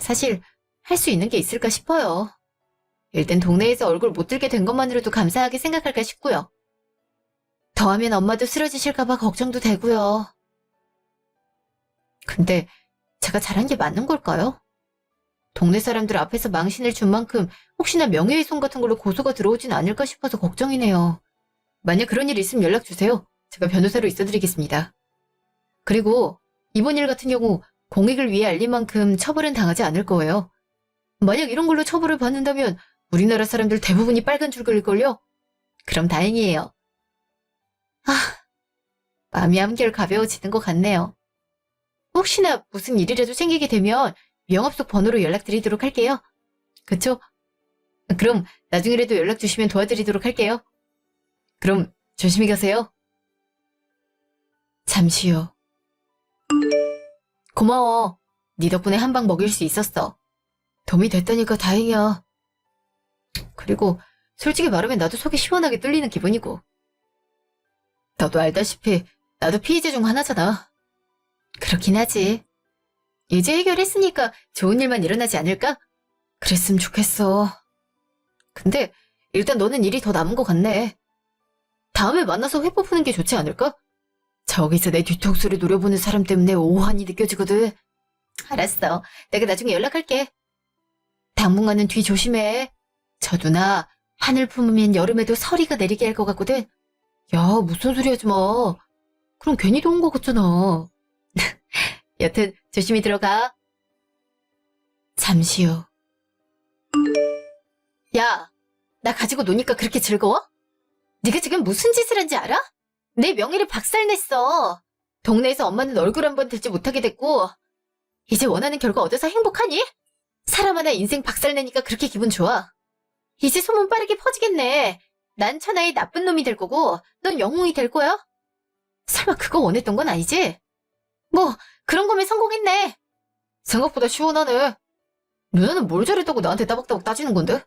[SPEAKER 1] 사실 할 수 있는 게 있을까 싶어요. 일단 동네에서 얼굴 못 들게 된 것만으로도 감사하게 생각할까 싶고요. 더하면 엄마도 쓰러지실까봐 걱정도 되고요. 근데 제가 잘한 게 맞는 걸까요? 동네 사람들 앞에서 망신을 준 만큼 혹시나 명예훼손 같은 걸로 고소가 들어오진 않을까 싶어서 걱정이네요. 만약 그런 일 있으면 연락 주세요. 제가 변호사로 있어드리겠습니다. 그리고 이번 일 같은 경우 공익을 위해 알린 만큼 처벌은 당하지 않을 거예요. 만약 이런 걸로 처벌을 받는다면 우리나라 사람들 대부분이 빨간 줄 그을걸요? 그럼 다행이에요. 아, 마음이 한결 가벼워지는 것 같네요. 혹시나 무슨 일이라도 생기게 되면 영업소 번호로 연락드리도록 할게요. 그쵸? 그럼 나중에라도 연락 주시면 도와드리도록 할게요. 그럼 조심히 가세요. 잠시요. 고마워. 네 덕분에 한 방 먹일 수 있었어. 도움이 됐다니까 다행이야. 그리고 솔직히 말하면 나도 속이 시원하게 뚫리는 기분이고. 너도 알다시피 나도 피해자 중 하나잖아. 그렇긴 하지. 이제 해결했으니까 좋은 일만 일어나지 않을까? 그랬으면 좋겠어. 근데 일단 너는 일이 더 남은 것 같네. 다음에 만나서 회포 푸는 게 좋지 않을까? 저기서 내 뒤통수를 노려보는 사람 때문에 오한이 느껴지거든. 알았어. 내가 나중에 연락할게. 당분간은 뒤 조심해. 저 누나 하늘 품으면 여름에도 서리가 내리게 할 것 같거든. 야, 무슨 소리 하지 마. 그럼 괜히 더운 것 같잖아. 여튼 조심히 들어가. 잠시 후. 야, 나 가지고 노니까 그렇게 즐거워? 네가 지금 무슨 짓을 한지 알아? 내 명예를 박살냈어. 동네에서 엄마는 얼굴 한번 들지 못하게 됐고 이제 원하는 결과 얻어서 행복하니? 사람 하나 인생 박살내니까 그렇게 기분 좋아. 이제 소문 빠르게 퍼지겠네. 난 천하의 나쁜 놈이 될 거고 넌 영웅이 될 거야? 설마 그거 원했던 건 아니지? 뭐 그런 거면 성공했네. 생각보다 시원하네. 누나는 뭘 잘했다고 나한테 따박따박 따지는 건데?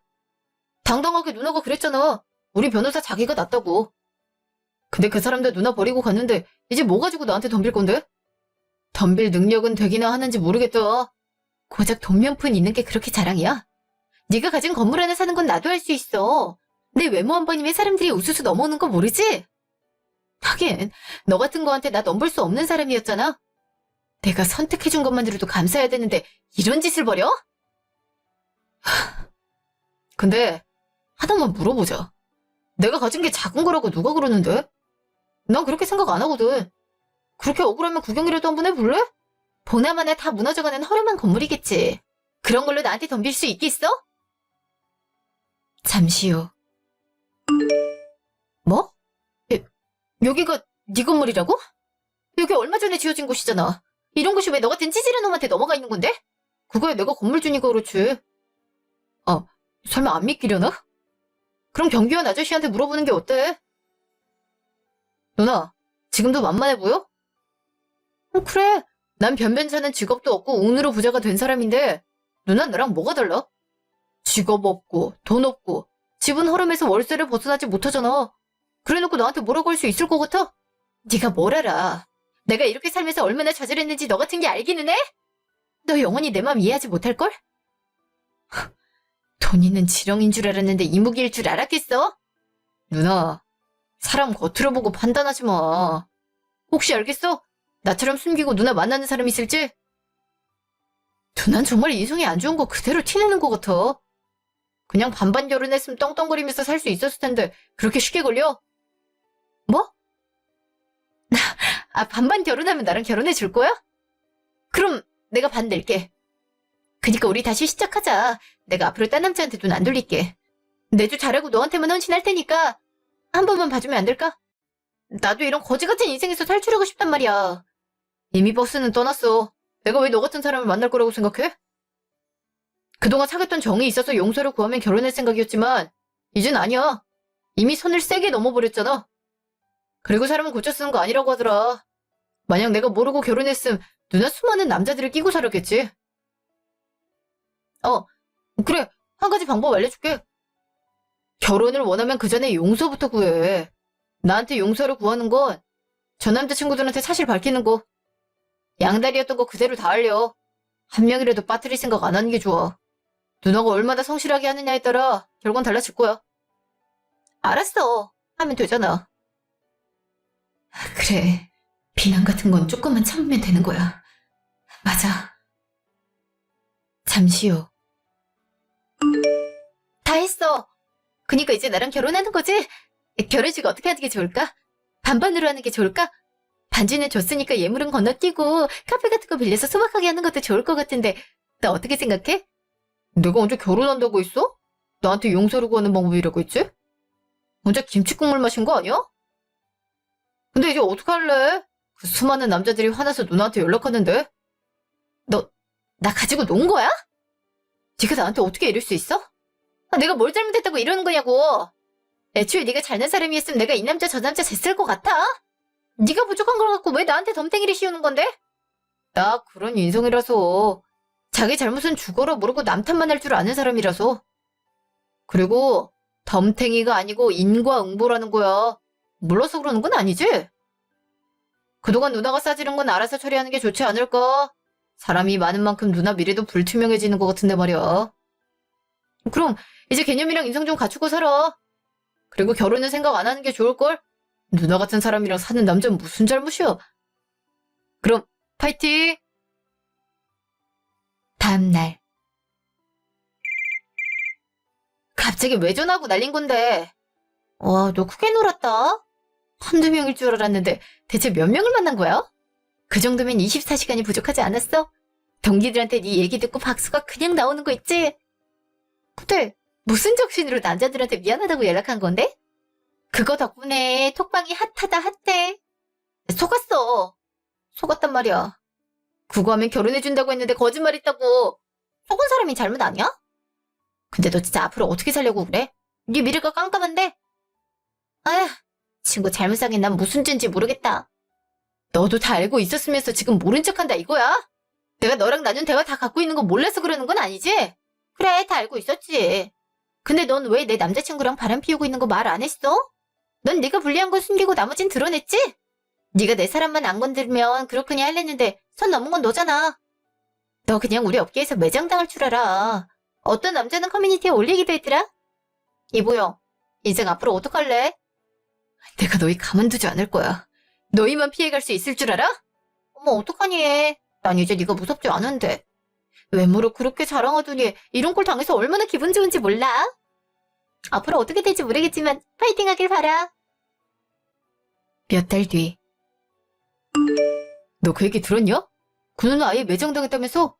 [SPEAKER 1] 당당하게 누나가 그랬잖아. 우리 변호사 자기가 낫다고. 근데 그 사람들 누나 버리고 갔는데 이제 뭐 가지고 나한테 덤빌 건데? 덤빌 능력은 되기나 하는지 모르겠다. 고작 돈 몇 푼 있는 게 그렇게 자랑이야? 네가 가진 건물 하나 사는 건 나도 할 수 있어. 내 외모 한 번이면 사람들이 우수수 넘어오는 거 모르지? 하긴 너 같은 거한테 나 넘볼 수 없는 사람이었잖아. 내가 선택해준 것만으로도 감사해야 되는데 이런 짓을 벌여? 근데 하나만 물어보자. 내가 가진 게 작은 거라고 누가 그러는데? 난 그렇게 생각 안 하거든. 그렇게 억울하면 구경이라도 한번 해볼래? 보나마나 다 무너져가는 허름한 건물이겠지. 그런 걸로 나한테 덤빌 수 있겠어? 잠시 후. 뭐? 여기가 네 건물이라고? 여기 얼마 전에 지어진 곳이잖아. 이런 곳이 왜 너 같은 찌질한 놈한테 넘어가 있는 건데? 그거야 내가 건물 주니까 그렇지. 아, 설마 안 믿기려나? 그럼 경비원 아저씨한테 물어보는 게 어때? 누나, 지금도 만만해 보여? 그래. 난 변변찮은 직업도 없고 운으로 부자가 된 사람인데 누난 나랑 뭐가 달라? 직업 없고 돈 없고 집은 허름해서 월세를 벗어나지 못하잖아. 그래놓고 나한테 뭐라고 할 수 있을 것 같아? 네가 뭘 알아. 내가 이렇게 살면서 얼마나 좌절했는지 너 같은 게 알기는 해? 너 영원히 내 맘 이해하지 못할걸? 돈 있는 지렁인 줄 알았는데 이무기일 줄 알았겠어? 누나, 사람 겉으로 보고 판단하지 마. 혹시 알겠어? 나처럼 숨기고 누나 만나는 사람 있을지? 누난 정말 인성이 안 좋은 거 그대로 티내는 것 같아. 그냥 반반 결혼했으면 떵떵거리면서 살 수 있었을 텐데 그렇게 쉽게 걸려? 뭐? 아, 반반 결혼하면 나랑 결혼해 줄 거야? 그럼 내가 반 낼게. 그니까 우리 다시 시작하자. 내가 앞으로 딴 남자한테 돈 안 돌릴게. 내조 잘하고 너한테만 헌신할 테니까. 한 번만 봐주면 안 될까? 나도 이런 거지 같은 인생에서 탈출하고 싶단 말이야. 이미 버스는 떠났어. 내가 왜 너 같은 사람을 만날 거라고 생각해? 그동안 사귀었던 정이 있어서 용서를 구하면 결혼할 생각이었지만 이젠 아니야. 이미 선을 세게 넘어버렸잖아. 그리고 사람은 고쳐 쓰는 거 아니라고 하더라. 만약 내가 모르고 결혼했음 누나 수많은 남자들을 끼고 살았겠지. 어, 그래. 한 가지 방법 알려줄게. 결혼을 원하면 그 전에 용서부터 구해. 나한테 용서를 구하는 건 전 남자친구들한테 사실 밝히는 거. 양다리였던 거 그대로 다 알려. 한 명이라도 빠뜨릴 생각 안 하는 게 좋아. 누나가 얼마나 성실하게 하느냐에 따라 결과는 달라질 거야. 알았어. 하면 되잖아. 그래. 비난 같은 건 조금만 참으면 되는 거야. 맞아. 잠시요. 다 했어. 그니까 이제 나랑 결혼하는 거지? 결혼식 어떻게 하는 게 좋을까? 반반으로 하는 게 좋을까? 반지는 줬으니까 예물은 건너뛰고 카페 같은 거 빌려서 소박하게 하는 것도 좋을 것 같은데 너 어떻게 생각해? 내가 언제 결혼한다고 했어? 나한테 용서를 구하는 방법이라고 했지? 혼자 김치국물 마신 거 아니야? 근데 이제 어떡할래? 그 수많은 남자들이 화나서 누나한테 연락하는데? 나 가지고 논 거야? 네가 나한테 어떻게 이럴 수 있어? 내가 뭘 잘못했다고 이러는 거냐고. 애초에 네가 잘난 사람이었으면 내가 이 남자 저 남자 쟀을 것 같아? 네가 부족한 걸 갖고 왜 나한테 덤탱이를 씌우는 건데? 나 그런 인성이라서. 자기 잘못은 죽어라 모르고 남 탓만 할 줄 아는 사람이라서. 그리고 덤탱이가 아니고 인과응보라는 거야. 몰라서 그러는 건 아니지? 그동안 누나가 싸지른 건 알아서 처리하는 게 좋지 않을까? 사람이 많은 만큼 누나 미래도 불투명해지는 것 같은데 말이야. 그럼 이제 개념이랑 인성 좀 갖추고 살아. 그리고 결혼은 생각 안 하는 게 좋을걸? 누나 같은 사람이랑 사는 남자는 무슨 잘못이야? 그럼 파이팅! 다음날. 갑자기 왜 전화하고 날린 건데? 와, 너 크게 놀았다. 한두 명일 줄 알았는데 대체 몇 명을 만난 거야? 그 정도면 24시간이 부족하지 않았어? 동기들한테 네 얘기 듣고 박수가 그냥 나오는 거 있지? 근데 무슨 정신으로 남자들한테 미안하다고 연락한 건데? 그거 덕분에 톡방이 핫하다 핫해. 속았어. 속았단 말이야. 그거 하면 결혼해준다고 했는데 거짓말했다고. 속은 사람이 잘못 아니야? 근데 너 진짜 앞으로 어떻게 살려고 그래? 네 미래가 깜깜한데? 아휴, 친구 잘못 사귄 난 무슨 죄인지 모르겠다. 너도 다 알고 있었으면서 지금 모른 척한다 이거야? 내가 너랑 나눈 대화 다 갖고 있는 거 몰라서 그러는 건 아니지? 그래, 다 알고 있었지. 근데 넌 왜 내 남자친구랑 바람 피우고 있는 거 말 안 했어? 넌 네가 불리한 거 숨기고 나머진 드러냈지? 네가 내 사람만 안 건들면 그렇거니 할랬는데 선 넘은 건 너잖아. 너 그냥 우리 업계에서 매장당할 줄 알아. 어떤 남자는 커뮤니티에 올리기도 했더라. 이보영, 인생 앞으로 어떡할래? 내가 너희 가만두지 않을 거야. 너희만 피해갈 수 있을 줄 알아? 어머 어떡하니. 난 이제 네가 무섭지 않은데. 외모로 그렇게 자랑하더니 이런 꼴 당해서 얼마나 기분 좋은지 몰라? 앞으로 어떻게 될지 모르겠지만 파이팅 하길 바라. 몇 달 뒤. 너 그 얘기 들었냐? 그 누나 아예 매장당했다면서?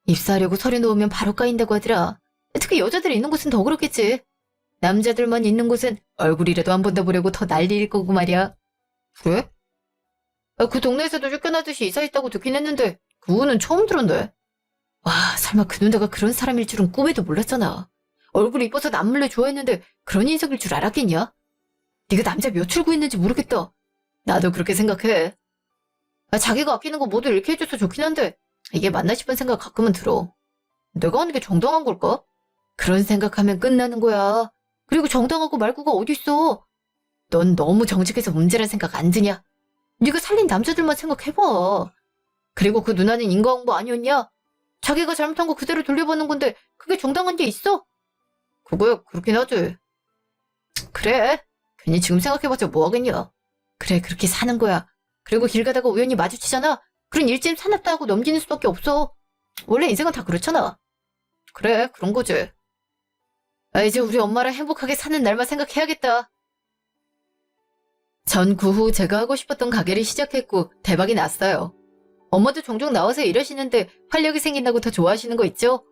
[SPEAKER 1] 입사하려고 서류 놓으면 바로 까인다고 하더라. 특히 여자들이 있는 곳은 더 그렇겠지. 남자들만 있는 곳은 얼굴이라도 한 번 더 보려고 더 난리일 거고 말이야. 그래? 그 동네에서도 쫓겨나듯이 이사했다고 듣긴 했는데 그 후는 처음 들었네. 와, 설마 그 누나가 그런 사람일 줄은 꿈에도 몰랐잖아. 얼굴이 이뻐서 남몰래 좋아했는데 그런 인성일 줄 알았겠냐? 네가 남자 몇 출 구했는지 모르겠다. 나도 그렇게 생각해. 자기가 아끼는 거 모두 이렇게 해줘서 좋긴 한데 이게 맞나 싶은 생각 가끔은 들어. 내가 하는 게 정당한 걸까? 그런 생각하면 끝나는 거야. 그리고 정당하고 말고가 어딨어. 넌 너무 정직해서 문제란 생각 안 드냐? 네가 살린 남자들만 생각해봐. 그리고 그 누나는 인과응보 아니었냐? 자기가 잘못한 거 그대로 돌려받는 건데 그게 정당한 게 있어? 그거야 그렇긴 하지. 그래. 괜히 지금 생각해봤자 뭐 하겠냐. 그래 그렇게 사는 거야. 그리고 길 가다가 우연히 마주치잖아. 그런 일진 사납다 하고 넘기는 수밖에 없어. 원래 인생은 다 그렇잖아. 그래 그런 거지. 이제 우리 엄마랑 행복하게 사는 날만 생각해야겠다. 전 그 후 제가 하고 싶었던 가게를 시작했고 대박이 났어요. 엄마도 종종 나와서 일하시는데 활력이 생긴다고 더 좋아하시는 거 있죠?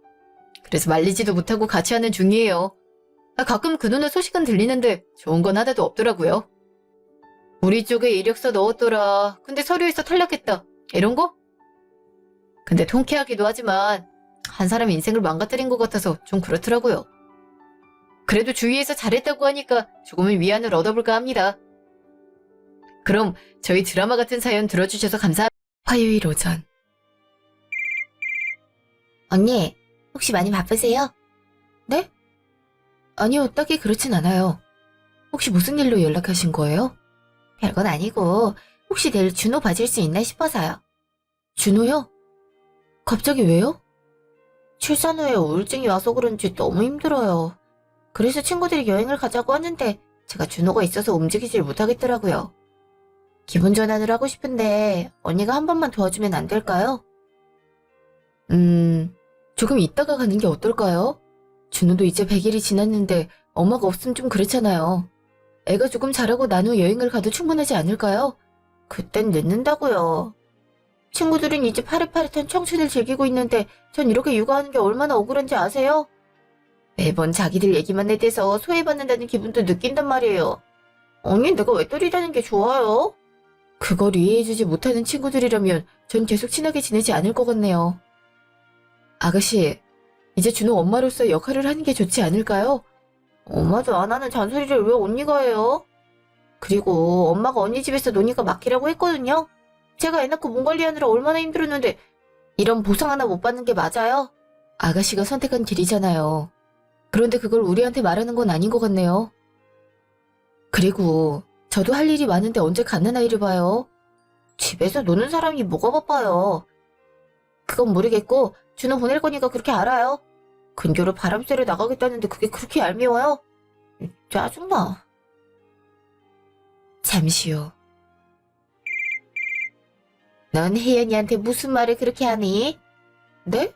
[SPEAKER 1] 그래서 말리지도 못하고 같이 하는 중이에요. 가끔 그 누나 소식은 들리는데 좋은 건 하나도 없더라고요. 우리 쪽에 이력서 넣었더라. 근데 서류에서 탈락했다. 이런 거? 근데 통쾌하기도 하지만 한 사람 인생을 망가뜨린 것 같아서 좀 그렇더라고요. 그래도 주위에서 잘했다고 하니까 조금은 위안을 얻어볼까 합니다. 그럼 저희 드라마 같은 사연 들어주셔서 감사합니다. 화요일 오전. 언니, 혹시 많이 바쁘세요? 네? 아니요, 딱히 그렇진 않아요. 혹시 무슨 일로 연락하신 거예요? 별건 아니고 혹시 내일 준호 봐줄 수 있나 싶어서요. 준호요? 갑자기 왜요? 출산 후에 우울증이 와서 그런지 너무 힘들어요. 그래서 친구들이 여행을 가자고 하는데 제가 준호가 있어서 움직이질 못하겠더라고요. 기분 전환을 하고 싶은데 언니가 한 번만 도와주면 안 될까요? 조금 이따가 가는 게 어떨까요? 준호도 이제 100일이 지났는데 엄마가 없으면 좀 그렇잖아요. 애가 조금 자라고 난 후 여행을 가도 충분하지 않을까요? 그땐 늦는다고요. 친구들은 이제 파릇파릇한 청춘을 즐기고 있는데 전 이렇게 육아하는 게 얼마나 억울한지 아세요? 매번 자기들 얘기만 해대서 소외받는다는 기분도 느낀단 말이에요. 언니 내가 왜 때리다는 게 좋아요? 그걸 이해해주지 못하는 친구들이라면 전 계속 친하게 지내지 않을 것 같네요. 아가씨, 이제 준호 엄마로서 역할을 하는 게 좋지 않을까요? 엄마도 안 하는 잔소리를 왜 언니가 해요? 그리고 엄마가 언니 집에서 노니까 맡기라고 했거든요? 제가 애 낳고 몸 관리하느라 얼마나 힘들었는데 이런 보상 하나 못 받는 게 맞아요? 아가씨가 선택한 길이잖아요. 그런데 그걸 우리한테 말하는 건 아닌 것 같네요. 그리고 저도 할 일이 많은데 언제 갓난 아이를 봐요? 집에서 노는 사람이 뭐가 바빠요. 그건 모르겠고 준호 보낼 거니까 그렇게 알아요. 근교로 바람 쐬러 나가겠다는데 그게 그렇게 얄미워요? 짜증나. 잠시 후. 넌 혜연이한테 무슨 말을 그렇게 하니? 네?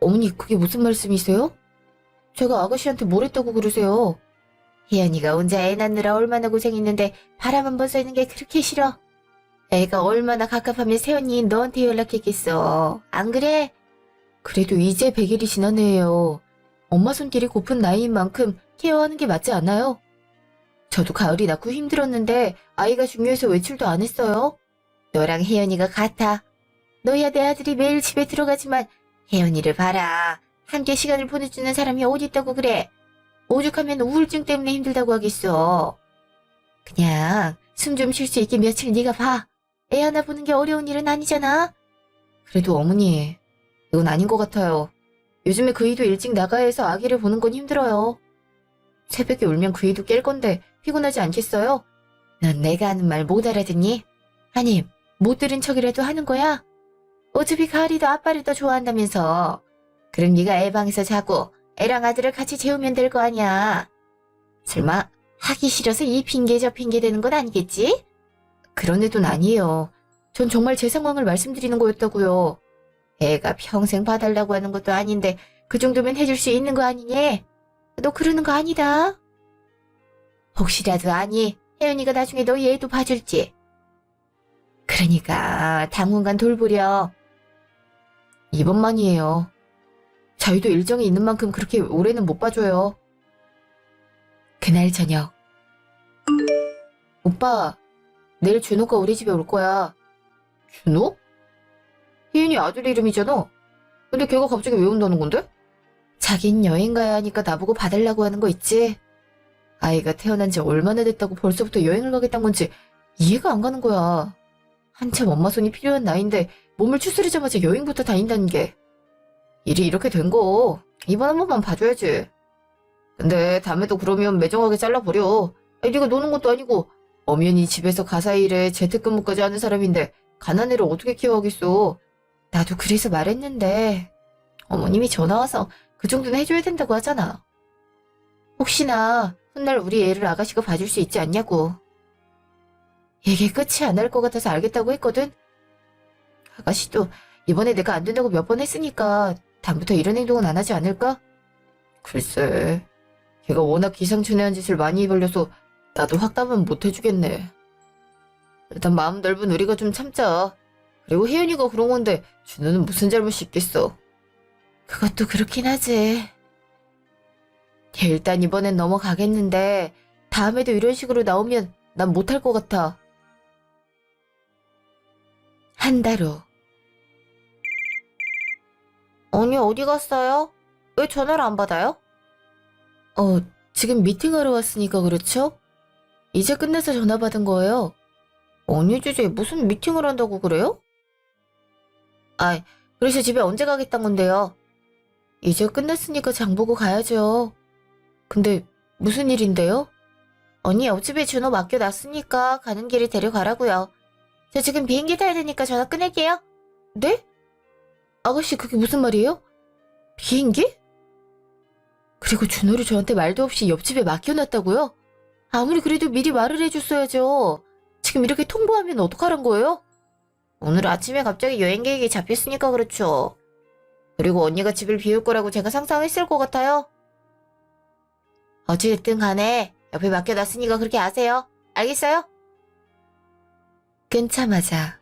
[SPEAKER 1] 어머니 그게 무슨 말씀이세요? 제가 아가씨한테 뭘 했다고 그러세요? 혜연이가 혼자 애 낳느라 얼마나 고생했는데 바람 한 번 쐬는 게 그렇게 싫어. 애가 얼마나 갑갑하면 세연이 너한테 연락했겠어. 안 그래? 그래도 이제 100일이 지났네요. 엄마 손길이 고픈 나이인 만큼 케어하는 게 맞지 않아요? 저도 가을이 낳고 힘들었는데 아이가 중요해서 외출도 안 했어요. 너랑 혜연이가 같아. 너야 내 아들이 매일 집에 들어가지만 혜연이를 봐라. 함께 시간을 보내주는 사람이 어디 있다고 그래. 오죽하면 우울증 때문에 힘들다고 하겠어. 그냥 숨 좀 쉴 수 있게 며칠 네가 봐. 애 하나 보는 게 어려운 일은 아니잖아. 그래도 어머니, 이건 아닌 것 같아요. 요즘에 그이도 일찍 나가야 해서 아기를 보는 건 힘들어요. 새벽에 울면 그이도 깰 건데 피곤하지 않겠어요? 넌 내가 하는 말 못 알아듣니? 아니, 못 들은 척이라도 하는 거야? 어차피 가을이도 아빠를 더 좋아한다면서. 그럼 네가 애 방에서 자고 애랑 아들을 같이 재우면 될 거 아니야. 설마 하기 싫어서 이 핑계 저 핑계 대는 건 아니겠지? 그런 애도 아니에요. 전 정말 제 상황을 말씀드리는 거였다고요. 애가 평생 봐달라고 하는 것도 아닌데 그 정도면 해줄 수 있는 거 아니니? 너 그러는 거 아니다. 혹시라도 아니, 혜연이가 나중에 너희 애도 봐줄지. 그러니까 당분간 돌보려. 이번만이에요. 저희도 일정이 있는 만큼 그렇게 오래는 못 봐줘요. 그날 저녁. 오빠, 내일 준호가 우리 집에 올 거야. 준호? 혜연이 아들 이름이잖아. 근데 걔가 갑자기 왜 온다는 건데? 자긴 여행 가야 하니까 나보고 봐달라고 하는 거 있지? 아이가 태어난 지 얼마나 됐다고 벌써부터 여행을 가겠다는 건지 이해가 안 가는 거야. 한참 엄마 손이 필요한 나이인데 몸을 추스리자마자 여행부터 다닌다는 게. 일이 이렇게 된 거 이번 한 번만 봐줘야지. 근데 다음에도 그러면 매정하게 잘라버려. 아니, 네가 노는 것도 아니고 엄연히 집에서 가사 일에 재택근무까지 하는 사람인데 가난애를 어떻게 키워하겠어. 나도 그래서 말했는데 어머님이 전화와서 그 정도는 해줘야 된다고 하잖아. 혹시나 훗날 우리 애를 아가씨가 봐줄 수 있지 않냐고. 이게 끝이 안 날 것 같아서 알겠다고 했거든. 아가씨도 이번에 내가 안 된다고 몇 번 했으니까 다음부터 이런 행동은 안 하지 않을까? 글쎄, 걔가 워낙 기상천외한 짓을 많이 벌려서 나도 확답은 못 해주겠네. 일단 마음 넓은 우리가 좀 참자. 그리고 혜연이가 그런 건데 준호는 무슨 잘못이 있겠어. 그것도 그렇긴 하지. 일단 이번엔 넘어가겠는데 다음에도 이런 식으로 나오면 난 못할 것 같아. 한 달 후. 언니 어디 갔어요? 왜 전화를 안 받아요? 지금 미팅하러 왔으니까 그렇죠? 이제 끝내서 전화 받은 거예요. 언니 주제에 무슨 미팅을 한다고 그래요? 아이, 그래서 집에 언제 가겠다는 건데요? 이제 끝냈으니까 장 보고 가야죠. 근데 무슨 일인데요? 언니 옆집에 준호 맡겨놨으니까 가는 길에 데려가라고요. 저 지금 비행기 타야 되니까 전화 끊을게요. 네? 아가씨 그게 무슨 말이에요? 비행기? 그리고 준호를 저한테 말도 없이 옆집에 맡겨놨다고요? 아무리 그래도 미리 말을 해줬어야죠. 지금 이렇게 통보하면 어떡하란 거예요? 오늘 아침에 갑자기 여행 계획이 잡혔으니까 그렇죠. 그리고 언니가 집을 비울 거라고 제가 상상했을 것 같아요. 어찌됐든 간에 옆에 맡겨놨으니까 그렇게 아세요. 알겠어요? 끊자마자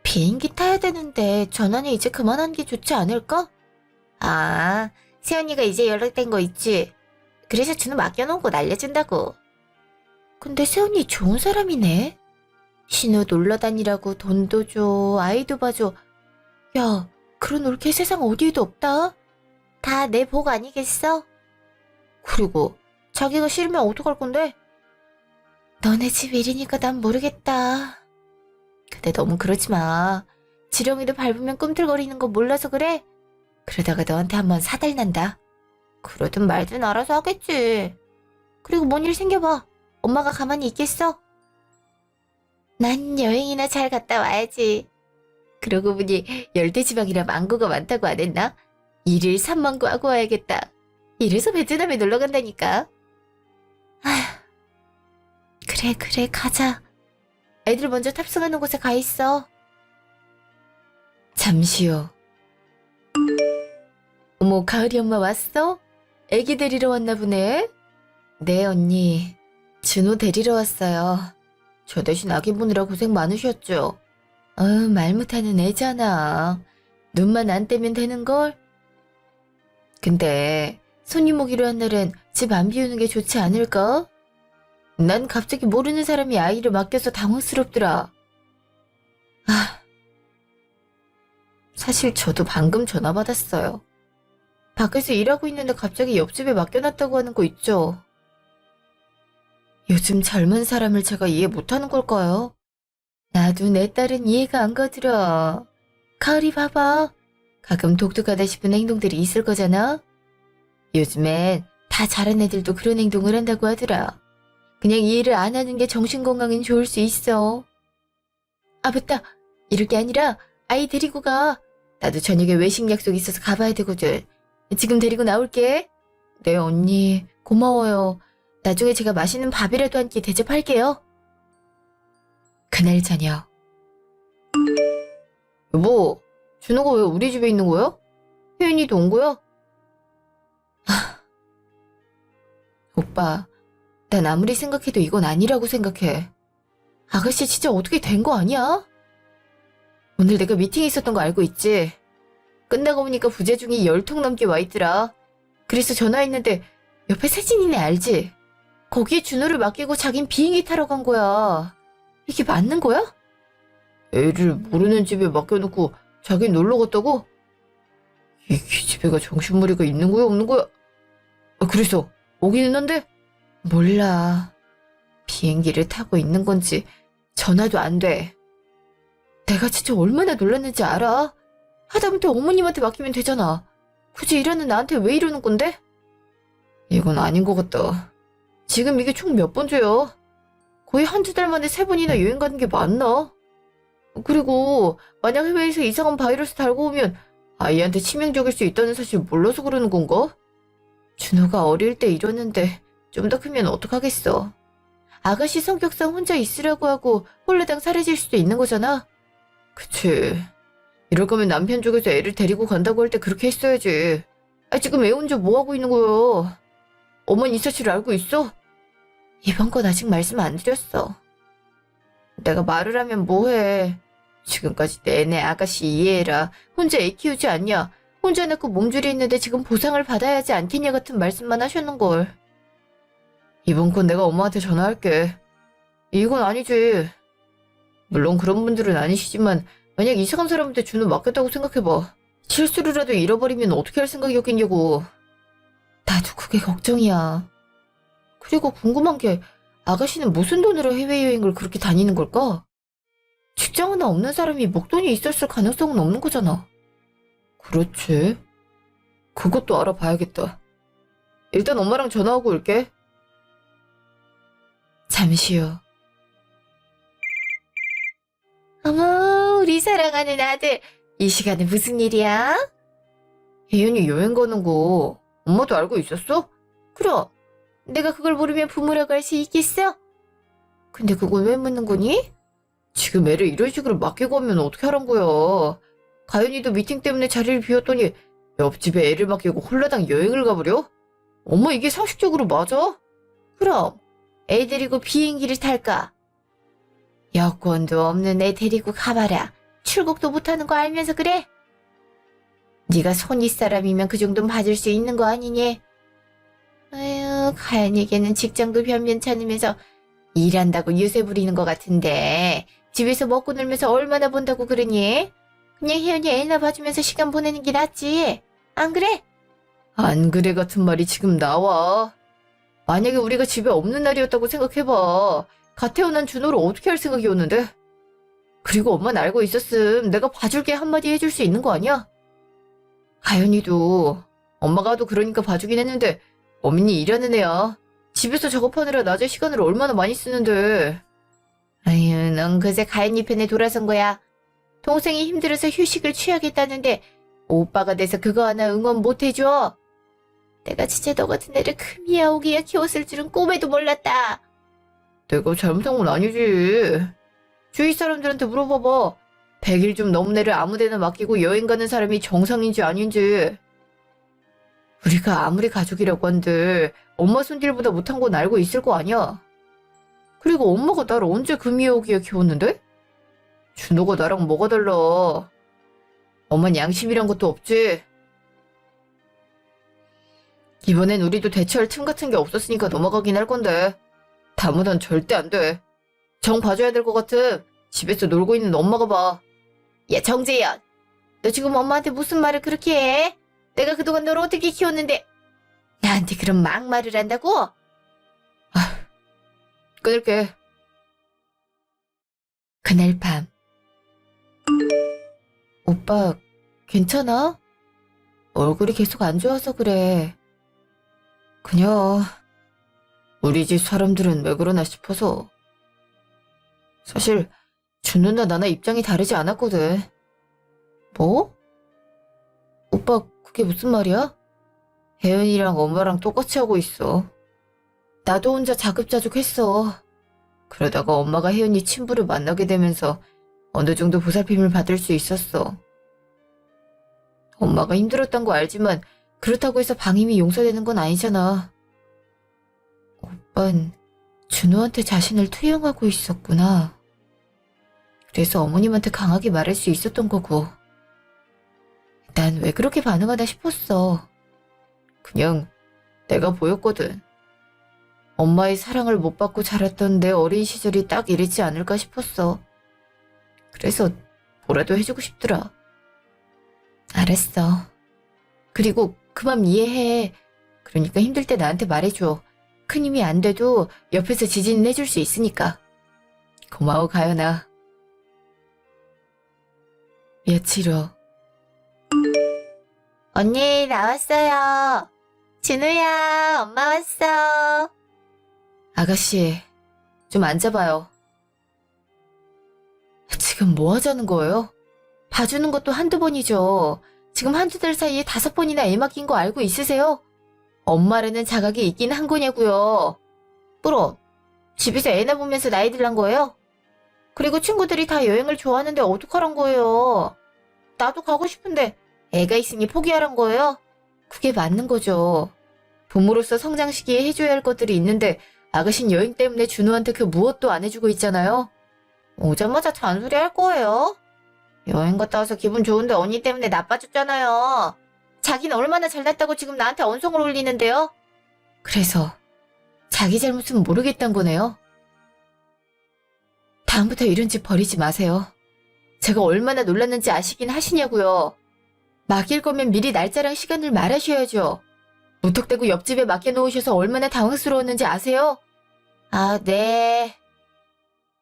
[SPEAKER 1] 비행기 타야 되는데 전화는 이제 그만하는 게 좋지 않을까? 아, 세연이가 이제 연락된 거 있지? 그래서 준호 맡겨놓은 거 날려준다고. 근데 세연이 좋은 사람이네. 신호 놀러 다니라고 돈도 줘, 아이도 봐줘. 야, 그런 올케 세상 어디에도 없다. 다 내 복 아니겠어? 그리고 자기가 싫으면 어떡할 건데? 너네 집 일이니까 난 모르겠다. 근데 너무 그러지 마. 지렁이도 밟으면 꿈틀거리는 거 몰라서 그래? 그러다가 너한테 한번 사달난다. 그러든 말든 알아서 하겠지. 그리고 뭔 일 생겨봐. 엄마가 가만히 있겠어? 난 여행이나 잘 갔다 와야지. 그러고 보니 열대지방이라 망고가 많다고 안 했나? 1일 3망고 하고 와야겠다. 이래서 베트남에 놀러 간다니까. 아휴. 그래 가자. 애들 먼저 탑승하는 곳에 가 있어. 잠시 후. 어머, 가을이 엄마 왔어? 애기 데리러 왔나 보네? 네, 언니. 준호 데리러 왔어요. 저 대신 아기 보느라 고생 많으셨죠? 말 못하는 애잖아. 눈만 안 떼면 되는걸? 근데 손님 오기로 한 날엔 집 안 비우는 게 좋지 않을까? 난 갑자기 모르는 사람이 아이를 맡겨서 당황스럽더라. 사실 저도 방금 전화 받았어요. 밖에서 일하고 있는데 갑자기 옆집에 맡겨놨다고 하는 거 있죠? 요즘 젊은 사람을 제가 이해 못하는 걸까요? 나도 내 딸은 이해가 안 가더라. 가을이 봐봐. 가끔 독특하다 싶은 행동들이 있을 거잖아? 요즘엔 다 잘한 애들도 그런 행동을 한다고 하더라. 그냥 이해를 안 하는 게 정신건강엔 좋을 수 있어. 아, 맞다. 이럴 게 아니라 아이 데리고 가. 나도 저녁에 외식 약속 있어서 가봐야 되거든. 지금 데리고 나올게. 네, 언니. 고마워요. 나중에 제가 맛있는 밥이라도 한 끼 대접할게요. 그날 저녁. 여보, 준호가 왜 우리 집에 있는 거야? 혜연이도 온 거야? 오빠, 난 아무리 생각해도 이건 아니라고 생각해. 아가씨 진짜 어떻게 된 거 아니야? 오늘 내가 미팅 있었던 거 알고 있지? 끝나고 보니까 부재중이 10통 넘게 와 있더라. 그래서 전화했는데 옆에 세진이네 알지? 거기에 준호를 맡기고 자긴 비행기 타러 간 거야. 이게 맞는 거야? 애를 모르는 집에 맡겨놓고 자긴 놀러 갔다고? 이 기집애가 정신머리가 있는 거야 없는 거야? 그래서 오기는 한데? 몰라. 비행기를 타고 있는 건지 전화도 안 돼. 내가 진짜 얼마나 놀랐는지 알아? 하다못해 어머님한테 맡기면 되잖아. 굳이 일하는 나한테 왜 이러는 건데? 이건 아닌 것 같다. 지금 이게 총 몇 번째야? 거의 한두 달 만에 3번이나 여행 가는 게 맞나? 그리고 만약 해외에서 이상한 바이러스 달고 오면 아이한테 치명적일 수 있다는 사실 몰라서 그러는 건가? 준호가 어릴 때 이러는데 좀 더 크면 어떡하겠어. 아가씨 성격상 혼자 있으라고 하고 홀라당 사라질 수도 있는 거잖아. 그치. 이럴 거면 남편 쪽에서 애를 데리고 간다고 할 때 그렇게 했어야지. 지금 애 혼자 뭐 하고 있는 거야? 어머니 이 사실을 알고 있어? 이번 건 아직 말씀 안 드렸어. 내가 말을 하면 뭐해. 지금까지 내내 아가씨 이해해라. 혼자 애 키우지 않냐. 혼자 낳고 몸줄이 있는데 지금 보상을 받아야 하지 않겠냐 같은 말씀만 하셨는걸. 이번 건 내가 엄마한테 전화할게. 이건 아니지. 물론 그런 분들은 아니시지만 만약 이상한 사람한테 준우 맡겼다고 생각해봐. 실수로라도 잃어버리면 어떻게 할 생각이었겠냐고. 나도 그게 걱정이야. 그리고 궁금한 게 아가씨는 무슨 돈으로 해외여행을 그렇게 다니는 걸까? 직장 하나 없는 사람이 목돈이 있었을 가능성은 없는 거잖아. 그렇지. 그것도 알아봐야겠다. 일단 엄마랑 전화하고 올게. 잠시요. 어머, 우리 사랑하는 아들. 이 시간에 무슨 일이야? 혜연이 여행 가는 거 엄마도 알고 있었어? 그럼. 내가 그걸 모르면 부모라고 할 수 있겠어? 근데 그걸 왜 묻는 거니? 지금 애를 이런 식으로 맡기고 하면 어떻게 하란 거야. 가연이도 미팅 때문에 자리를 비웠더니 옆집에 애를 맡기고 홀라당 여행을 가버려? 엄마 이게 상식적으로 맞아? 그럼 애 데리고 비행기를 탈까? 여권도 없는 애 데리고 가봐라. 출국도 못하는 거 알면서 그래? 네가 손윗 사람이면 그 정도는 봐줄 수 있는 거 아니니? 아유, 가연이에게는 직장도 변변찮으면서 일한다고 유세 부리는 것 같은데 집에서 먹고 놀면서 얼마나 본다고 그러니? 그냥 혜연이 애나 봐주면서 시간 보내는 게 낫지. 안 그래? 안 그래 같은 말이 지금 나와. 만약에 우리가 집에 없는 날이었다고 생각해봐. 갓 태어난 준호를 어떻게 할 생각이었는데? 그리고 엄마는 알고 있었음. 내가 봐줄게 한마디 해줄 수 있는 거 아니야? 가연이도 엄마가 하도 그러니까 봐주긴 했는데 어머니 일하는 애야. 집에서 작업하느라 낮에 시간을 얼마나 많이 쓰는데. 아유, 넌 그새 가연이 편에 돌아선 거야. 동생이 힘들어서 휴식을 취하겠다는데 오빠가 돼서 그거 하나 응원 못 해줘. 내가 진짜 너 같은 애를 금이야 오기야 키웠을 줄은 꿈에도 몰랐다. 내가 잘못한 건 아니지. 주위 사람들한테 물어봐봐. 100일 좀 넘은 애를 아무데나 맡기고 여행 가는 사람이 정상인지 아닌지. 우리가 아무리 가족이라고 한들 엄마 손질보다 못한 건 알고 있을 거 아니야. 그리고 엄마가 나를 언제 금이야 오기야 키웠는데? 준호가 나랑 뭐가 달라. 엄만 양심이란 것도 없지. 이번엔 우리도 대처할 틈 같은 게 없었으니까 넘어가긴 할 건데 다음은 절대 안 돼. 정 봐줘야 될 것 같음. 집에서 놀고 있는 엄마가 봐. 야 정재현, 너 지금 엄마한테 무슨 말을 그렇게 해? 내가 그동안 너를 어떻게 키웠는데 나한테 그런 막말을 한다고? 아, 끊을게. 그날 밤 오빠 괜찮아? 얼굴이 계속 안 좋아서 그래. 그냥 우리 집 사람들은 왜 그러나 싶어서. 사실 준우나 나나 입장이 다르지 않았거든. 뭐? 오빠 그게 무슨 말이야? 혜연이랑 엄마랑 똑같이 하고 있어. 나도 혼자 자급자족했어. 그러다가 엄마가 혜연이 친부를 만나게 되면서 어느 정도 보살핌을 받을 수 있었어. 엄마가 힘들었던 거 알지만 그렇다고 해서 방임이 용서되는 건 아니잖아. 오빤 준호한테 자신을 투영하고 있었구나. 그래서 어머님한테 강하게 말할 수 있었던 거고. 난 왜 그렇게 반응하나 싶었어. 그냥 내가 보였거든. 엄마의 사랑을 못 받고 자랐던 내 어린 시절이 딱 이랬지 않을까 싶었어. 그래서 뭐라도 해주고 싶더라. 알았어. 그리고 그 맘 이해해. 그러니까 힘들 때 나한테 말해줘. 큰 힘이 안 돼도 옆에서 지지는 해줄 수 있으니까. 고마워 가연아. 며칠 후. 언니 나왔어요. 진우야 엄마 왔어. 아가씨 좀 앉아봐요. 지금 뭐 하자는 거예요? 봐주는 것도 한두 번이죠. 지금 한두 달 사이에 5번이나 애 맡긴 거 알고 있으세요? 엄마라는 자각이 있긴 한 거냐고요. 그럼 집에서 애나 보면서 나이 들란 거예요? 그리고 친구들이 다 여행을 좋아하는데 어떡하란 거예요? 나도 가고 싶은데 애가 있으니 포기하란 거예요? 그게 맞는 거죠. 부모로서 성장 시기에 해줘야 할 것들이 있는데 아가씨는 여행 때문에 준우한테 그 무엇도 안 해주고 있잖아요. 오자마자 잔소리 할 거예요. 여행 갔다 와서 기분 좋은데 언니 때문에 나빠졌잖아요. 자기는 얼마나 잘났다고 지금 나한테 언성을 올리는데요? 그래서 자기 잘못은 모르겠단 거네요. 다음부터 이런 짓 버리지 마세요. 제가 얼마나 놀랐는지 아시긴 하시냐고요. 맡길 거면 미리 날짜랑 시간을 말하셔야죠. 무턱대고 옆집에 맡겨놓으셔서 얼마나 당황스러웠는지 아세요? 아, 네.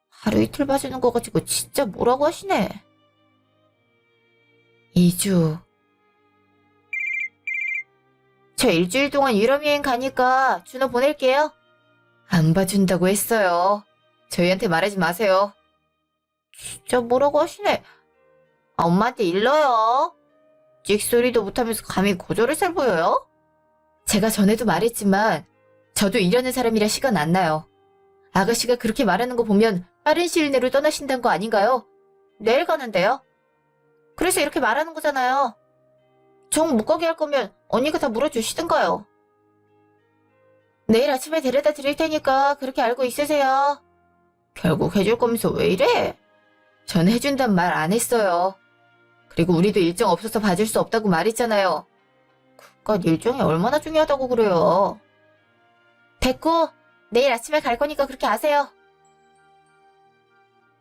[SPEAKER 1] 하루 이틀 봐주는 거 가지고 진짜 뭐라고 하시네. 2주. 저 일주일 동안 유럽 여행 가니까 준호 보낼게요. 안 봐준다고 했어요. 저희한테 말하지 마세요. 진짜 뭐라고 하시네. 아, 엄마한테 일러요. 찍소리도 못하면서 감히 고조를 살 보여요? 제가 전에도 말했지만 저도 일하는 사람이라 시간 안 나요. 아가씨가 그렇게 말하는 거 보면 빠른 시일 내로 떠나신다는 거 아닌가요? 내일 가는데요. 그래서 이렇게 말하는 거잖아요. 정 못 가게 할 거면 언니가 다 물어주시든가요. 내일 아침에 데려다 드릴 테니까 그렇게 알고 있으세요. 결국 해줄 거면서 왜 이래? 전 해준단 말 안 했어요. 그리고 우리도 일정 없어서 봐줄 수 없다고 말했잖아요. 그깟 일정이 얼마나 중요하다고 그래요. 됐고, 내일 아침에 갈 거니까 그렇게 아세요.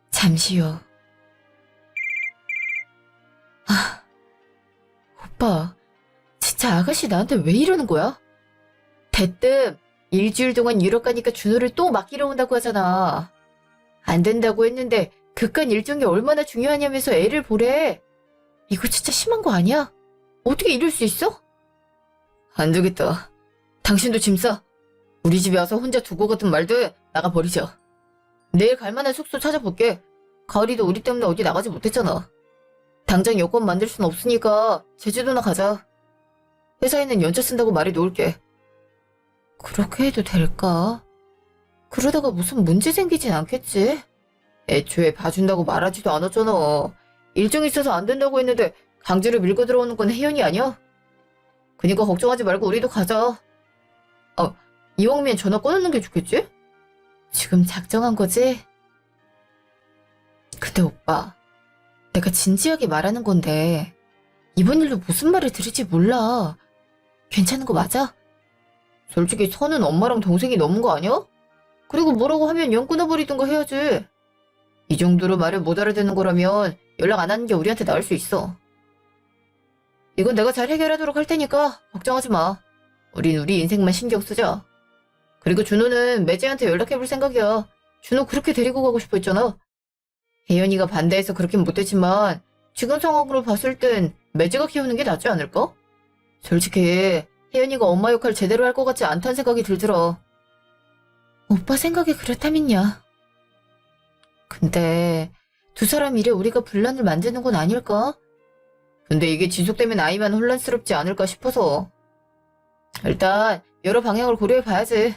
[SPEAKER 1] 잠시요. 아, 오빠, 진짜 아가씨 나한테 왜 이러는 거야? 대뜸 일주일 동안 유럽 가니까 준호를 또 맡기러 온다고 하잖아. 안 된다고 했는데 그깟 일정이 얼마나 중요하냐면서 애를 보래. 이거 진짜 심한 거 아니야? 어떻게 이럴 수 있어? 안 되겠다. 당신도 짐 싸. 우리 집에 와서 혼자 두고 가든 말든 나가버리자. 내일 갈 만한 숙소 찾아볼게. 가을이도 우리 때문에 어디 나가지 못했잖아. 당장 여권 만들 순 없으니까 제주도나 가자. 회사에는 연차 쓴다고 말해 놓을게. 그렇게 해도 될까? 그러다가 무슨 문제 생기진 않겠지? 애초에 봐준다고 말하지도 않았잖아. 일정 있어서 안 된다고 했는데 강제로 밀고 들어오는 건 혜연이 아니야? 그니까 걱정하지 말고 우리도 가자. 이왕이면 전화 꺼놓는 게 좋겠지? 지금 작정한 거지? 근데 오빠, 내가 진지하게 말하는 건데 이번 일로 무슨 말을 들을지 몰라. 괜찮은 거 맞아? 솔직히 선은 엄마랑 동생이 넘은 거 아니야? 그리고 뭐라고 하면 연 끊어버리든가 해야지. 이 정도로 말을 못 알아듣는 거라면 연락 안 하는 게 우리한테 나을 수 있어. 이건 내가 잘 해결하도록 할 테니까 걱정하지 마. 우린 우리 인생만 신경 쓰자. 그리고 준호는 매제한테 연락해볼 생각이야. 준호 그렇게 데리고 가고 싶어 했잖아. 혜연이가 반대해서 그렇긴 못했지만 지금 상황으로 봤을 땐 매제가 키우는 게 낫지 않을까? 솔직히 혜연이가 엄마 역할 제대로 할 것 같지 않다는 생각이 들더라. 오빠 생각이 그렇다면야. 근데 두 사람 일에 우리가 분란을 만드는 건 아닐까? 근데 이게 지속되면 아이만 혼란스럽지 않을까 싶어서. 일단 여러 방향을 고려해봐야지.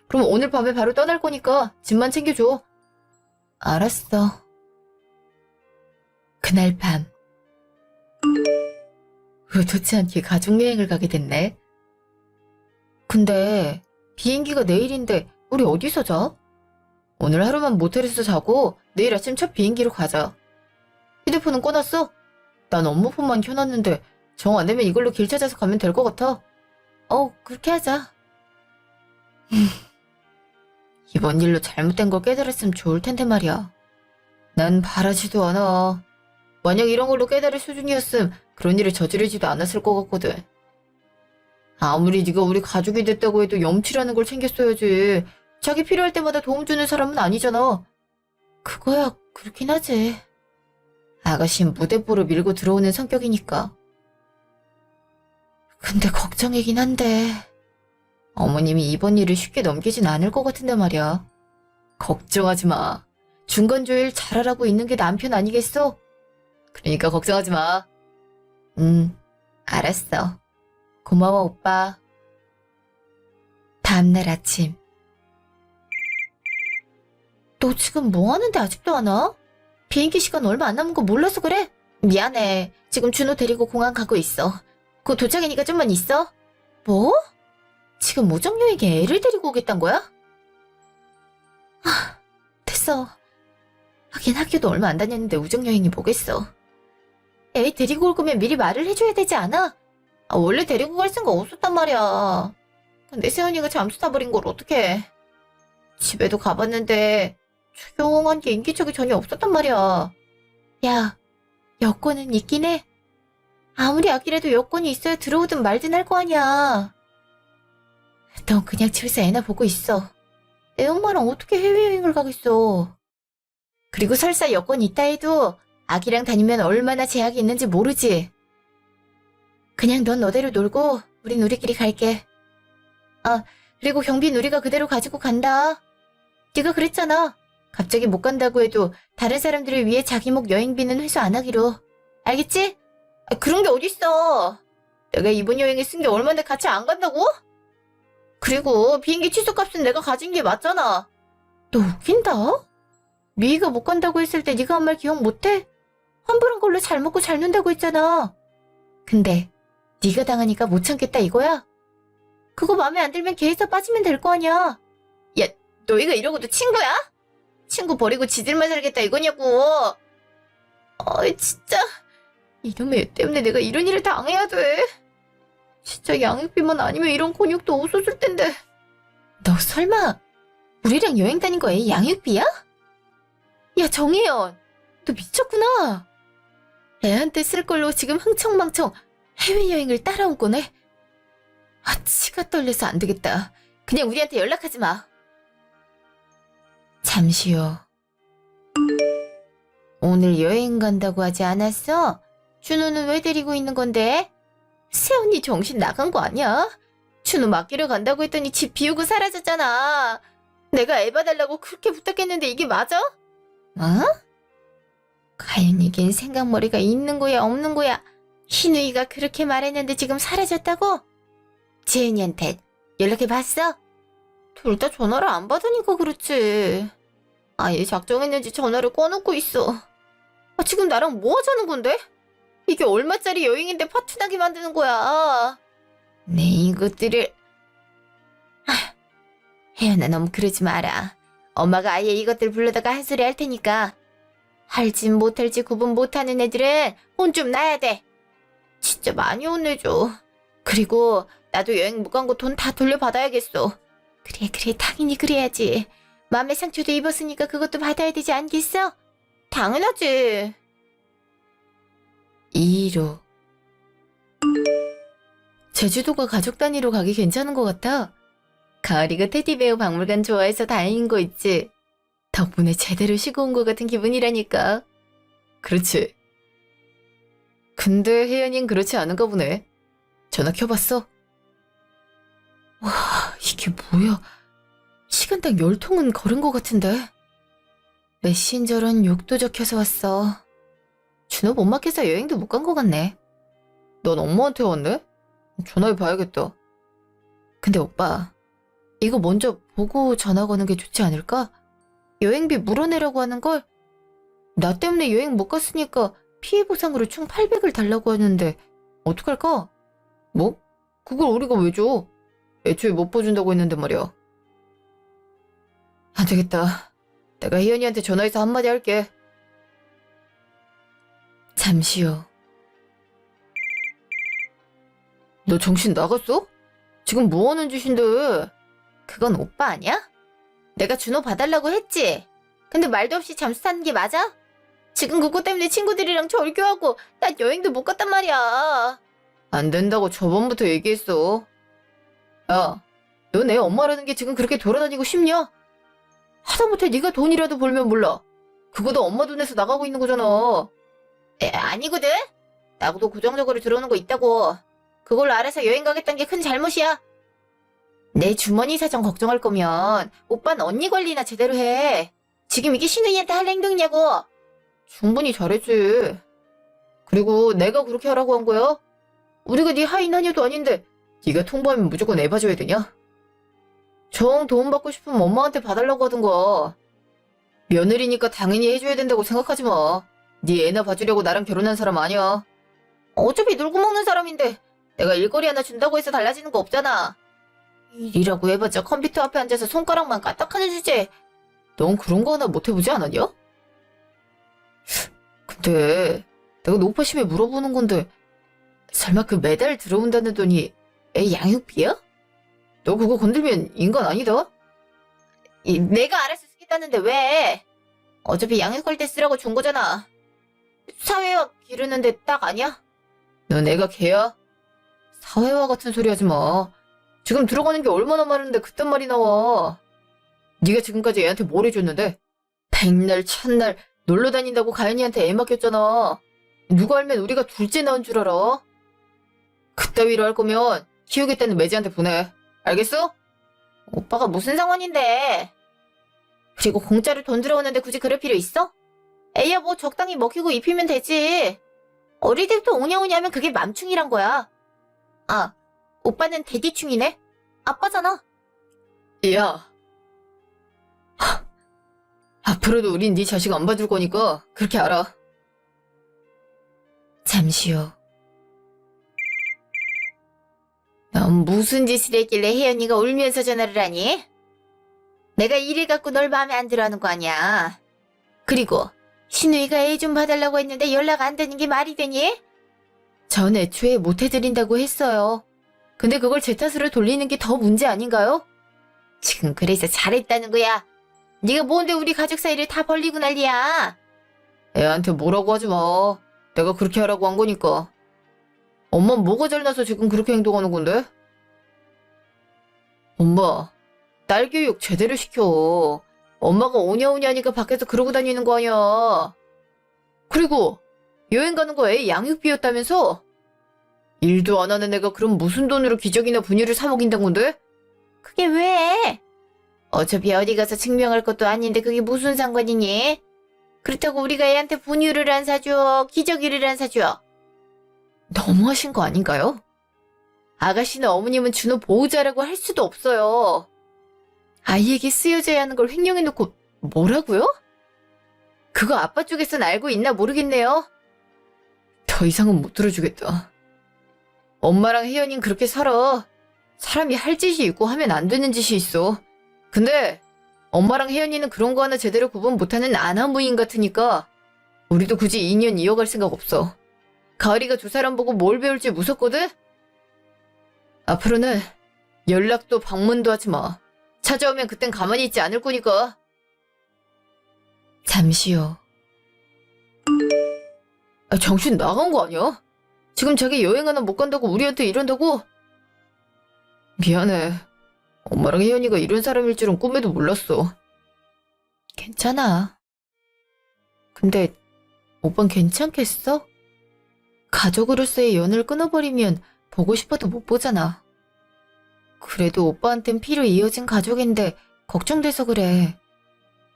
[SPEAKER 1] 그럼 오늘 밤에 바로 떠날 거니까 짐만 챙겨줘. 알았어. 그날 밤. 의도치 않게 가족여행을 가게 됐네. 근데 비행기가 내일인데 우리 어디서 자? 오늘 하루만 모텔에서 자고 내일 아침 첫 비행기로 가자. 휴대폰은 꺼놨어? 난 업무폰만 켜놨는데 정 안 되면 이걸로 길 찾아서 가면 될 것 같아. 그렇게 하자. 이번 일로 잘못된 걸 깨달았으면 좋을 텐데 말이야. 난 바라지도 않아. 만약 이런 걸로 깨달을 수준이었음 그런 일을 저지르지도 않았을 것 같거든. 아무리 네가 우리 가족이 됐다고 해도 염치라는 걸 챙겼어야지. 자기 필요할 때마다 도움 주는 사람은 아니잖아. 그거야 그렇긴 하지. 아가씨는 무대뽀로 밀고 들어오는 성격이니까. 근데 걱정이긴 한데 어머님이 이번 일을 쉽게 넘기진 않을 것 같은데 말이야. 걱정하지 마. 중간조율 잘하라고 있는 게 남편 아니겠어? 그러니까 걱정하지 마. 알았어. 고마워 오빠. 다음날 아침. 너 지금 뭐 하는데 아직도 안 와? 비행기 시간 얼마 안 남은 거 몰라서 그래? 미안해. 지금 준호 데리고 공항 가고 있어. 곧 도착이니까 좀만 있어. 뭐? 지금 우정여행에 애를 데리고 오겠단 거야? 됐어. 하긴 학교도 얼마 안 다녔는데 우정여행이 뭐겠어. 애 데리고 올 거면 미리 말을 해줘야 되지 않아? 원래 데리고 갈 생각 없었단 말이야. 근데 세연이가 잠수 타버린 걸 어떡해. 집에도 가봤는데 조용한 게 인기척이 전혀 없었단 말이야. 야, 여권은 있긴 해. 아무리 아끼라도 여권이 있어야 들어오든 말든 할 거 아니야. 넌 그냥 집에서 애나 보고 있어. 애 엄마랑 어떻게 해외여행을 가겠어. 그리고 설사 여권이 있다 해도 아기랑 다니면 얼마나 제약이 있는지 모르지. 그냥 넌 너대로 놀고 우린 우리끼리 갈게. 그리고 경비는 우리가 그대로 가지고 간다. 네가 그랬잖아. 갑자기 못 간다고 해도 다른 사람들을 위해 자기 목 여행비는 회수 안 하기로. 알겠지? 그런 게 어딨어. 내가 이번 여행에 쓴 게 얼마인데 같이 안 간다고? 그리고 비행기 취소값은 내가 가진 게 맞잖아. 너 웃긴다? 미희가 못 간다고 했을 때 네가 한 말 기억 못해? 환불한 걸로 잘 먹고 잘 논다고 했잖아. 근데 네가 당하니까 못 참겠다 이거야? 그거 마음에 안 들면 걔에서 빠지면 될 거 아니야. 야, 너희가 이러고도 친구야? 친구 버리고 지들만 살겠다 이거냐고. 진짜 이놈의 애 때문에 내가 이런 일을 당해야 돼. 진짜 양육비만 아니면 이런 곤욕도 없었을 텐데. 너 설마 우리랑 여행 다닌 거 애 양육비야? 야, 정혜연, 너 미쳤구나. 애한테 쓸 걸로 지금 흥청망청 해외여행을 따라온 거네. 치가 떨려서 안 되겠다. 그냥 우리한테 연락하지 마. 잠시요. 오늘 여행 간다고 하지 않았어? 준호는 왜 데리고 있는 건데? 세연이 정신 나간 거 아니야? 준호 맡기러 간다고 했더니 집 비우고 사라졌잖아. 내가 애 봐달라고 그렇게 부탁했는데 이게 맞아? 과연 이긴 생각머리가 있는 거야 없는 거야? 희누이가 그렇게 말했는데 지금 사라졌다고? 재은이한테 연락해봤어? 둘 다 전화를 안 받으니까 그렇지. 아예 작정했는지 전화를 꺼놓고 있어. 지금 나랑 뭐 하자는 건데? 이게 얼마짜리 여행인데 파투나게 만드는 거야. 네, 이것들을. 혜연아, 너무 그러지 마라. 엄마가 아예 이것들 불러다가 한 소리 할 테니까. 할지 못할지 구분 못하는 애들은 혼 좀 나야 돼. 진짜 많이 혼내줘. 그리고 나도 여행 못 간 거 돈 다 돌려받아야겠어. 그래, 당연히 그래야지. 마음의 상처도 입었으니까 그것도 받아야 되지 않겠어? 당연하지. 2로 제주도가 가족 단위로 가기 괜찮은 것 같아. 가을이가 테디베어 박물관 좋아해서 다행인 거 있지. 덕분에 제대로 쉬고 온 것 같은 기분이라니까. 그렇지. 근데 혜연이는 그렇지 않은가 보네. 전화 켜봤어? 와, 이게 뭐야. 시간당 10통은 걸은 것 같은데. 메신저런 욕도 적혀서 왔어. 준호 못 맡겨서 여행도 못 간 것 같네. 넌 엄마한테 왔네? 전화해봐야겠다. 근데 오빠, 이거 먼저 보고 전화 거는 게 좋지 않을까? 여행비 물어내라고 하는 걸? 나 때문에 여행 못 갔으니까 피해 보상으로 총 800을 달라고 하는데 어떡할까? 뭐? 그걸 우리가 왜 줘? 애초에 못 봐준다고 했는데 말이야. 안 되겠다. 내가 혜연이한테 전화해서 한마디 할게. 잠시요. 너 정신 나갔어? 지금 뭐 하는 짓인데? 그건 오빠 아니야? 내가 준호 봐달라고 했지? 근데 말도 없이 잠수 타는 게 맞아? 지금 그거 때문에 친구들이랑 절교하고 난 여행도 못 갔단 말이야. 안 된다고 저번부터 얘기했어. 야, 너 내 엄마라는 게 지금 그렇게 돌아다니고 싶냐? 하다못해 네가 돈이라도 벌면 몰라. 그거도 엄마 돈에서 나가고 있는 거잖아. 아니거든? 나도 고정적으로 들어오는 거 있다고. 그걸로 알아서 여행 가겠다는 게 큰 잘못이야. 내 주머니 사정 걱정할 거면 오빠는 언니 관리나 제대로 해. 지금 이게 신우이한테 할 행동이냐고. 충분히 잘했지. 그리고 내가 그렇게 하라고 한 거야? 우리가 네 하인 하녀도 아닌데 네가 통보하면 무조건 애 봐줘야 되냐? 정 도움받고 싶으면 엄마한테 봐달라고 하던가. 며느리니까 당연히 해줘야 된다고 생각하지 마. 네 애나 봐주려고 나랑 결혼한 사람 아니야. 어차피 놀고 먹는 사람인데 내가 일거리 하나 준다고 해서 달라지는 거 없잖아. 일이라고 해봤자 컴퓨터 앞에 앉아서 손가락만 까딱하는 주제. 넌 그런 거 하나 못 해보지 않았냐? 근데 내가 노파심에 물어보는 건데 설마 그 매달 들어온다는 돈이 애 양육비야? 너 그거 건들면 인간 아니다? 내가 알아서 쓰겠다는데 왜? 어차피 양육할 때 쓰라고 준 거잖아. 사회화 기르는데 딱 아니야? 넌 애가 걔야? 사회화 같은 소리 하지 마. 지금 들어가는 게 얼마나 많은데 그딴 말이 나와. 네가 지금까지 애한테 뭘 해줬는데? 백날 천날 놀러 다닌다고 가연이한테 애 맡겼잖아. 누가 알면 우리가 둘째 낳은 줄 알아? 그따위로 할 거면 키우겠다는 매지한테 보내. 알겠어? 오빠가 무슨 상관인데? 그리고 공짜로 돈 들어오는데 굳이 그럴 필요 있어? 애야 뭐 적당히 먹히고 입히면 되지. 어릴 때부터 오냐오냐 하면 그게 맘충이란 거야. 아, 오빠는 대디충이네? 아빠잖아. 야, 앞으로도 우린 네 자식 안 봐줄 거니까 그렇게 알아. 잠시요. 넌 무슨 짓을 했길래 혜연이가 울면서 전화를 하니? 내가 일을 갖고 널 마음에 안 들어하는 거 아니야. 그리고 신우이가 애 좀 봐달라고 했는데 연락 안 되는 게 말이 되니? 전 애초에 못 해드린다고 했어요. 근데 그걸 제 탓으로 돌리는 게 더 문제 아닌가요? 지금 그래서 잘했다는 거야. 네가 뭔데 우리 가족 사이를 다 벌리고 난리야. 애한테 뭐라고 하지 마. 내가 그렇게 하라고 한 거니까. 엄마는 뭐가 잘나서 지금 그렇게 행동하는 건데? 엄마, 딸 교육 제대로 시켜. 엄마가 오냐오냐 하니까 밖에서 그러고 다니는 거 아니야. 그리고 여행 가는 거 애 양육비였다면서? 일도 안 하는 애가 그럼 무슨 돈으로 기저귀나 분유를 사 먹인단 건데? 그게 왜? 어차피 어디 가서 증명할 것도 아닌데 그게 무슨 상관이니? 그렇다고 우리가 애한테 분유를 안 사줘, 기저귀를 안 사줘. 너무하신 거 아닌가요? 아가씨나 어머님은 준호 보호자라고 할 수도 없어요. 아이에게 쓰여져야 하는 걸 횡령해놓고 뭐라고요? 그거 아빠 쪽에선 알고 있나 모르겠네요. 더 이상은 못 들어주겠다. 엄마랑 혜연이는 그렇게 살아. 사람이 할 짓이 있고 하면 안 되는 짓이 있어. 근데 엄마랑 혜연이는 그런 거 하나 제대로 구분 못하는 아나무인 같으니까 우리도 굳이 인연 이어갈 생각 없어. 가을이가 두 사람 보고 뭘 배울지 무섭거든? 앞으로는 연락도 방문도 하지 마. 찾아오면 그땐 가만히 있지 않을 거니까. 잠시요. 정신 나간 거 아니야? 지금 자기 여행 하나 못 간다고 우리한테 이런다고? 미안해. 엄마랑 혜연이가 이런 사람일 줄은 꿈에도 몰랐어. 괜찮아. 근데 오빤 괜찮겠어? 가족으로서의 연을 끊어버리면 보고 싶어도 못 보잖아. 그래도 오빠한텐 피로 이어진 가족인데 걱정돼서 그래.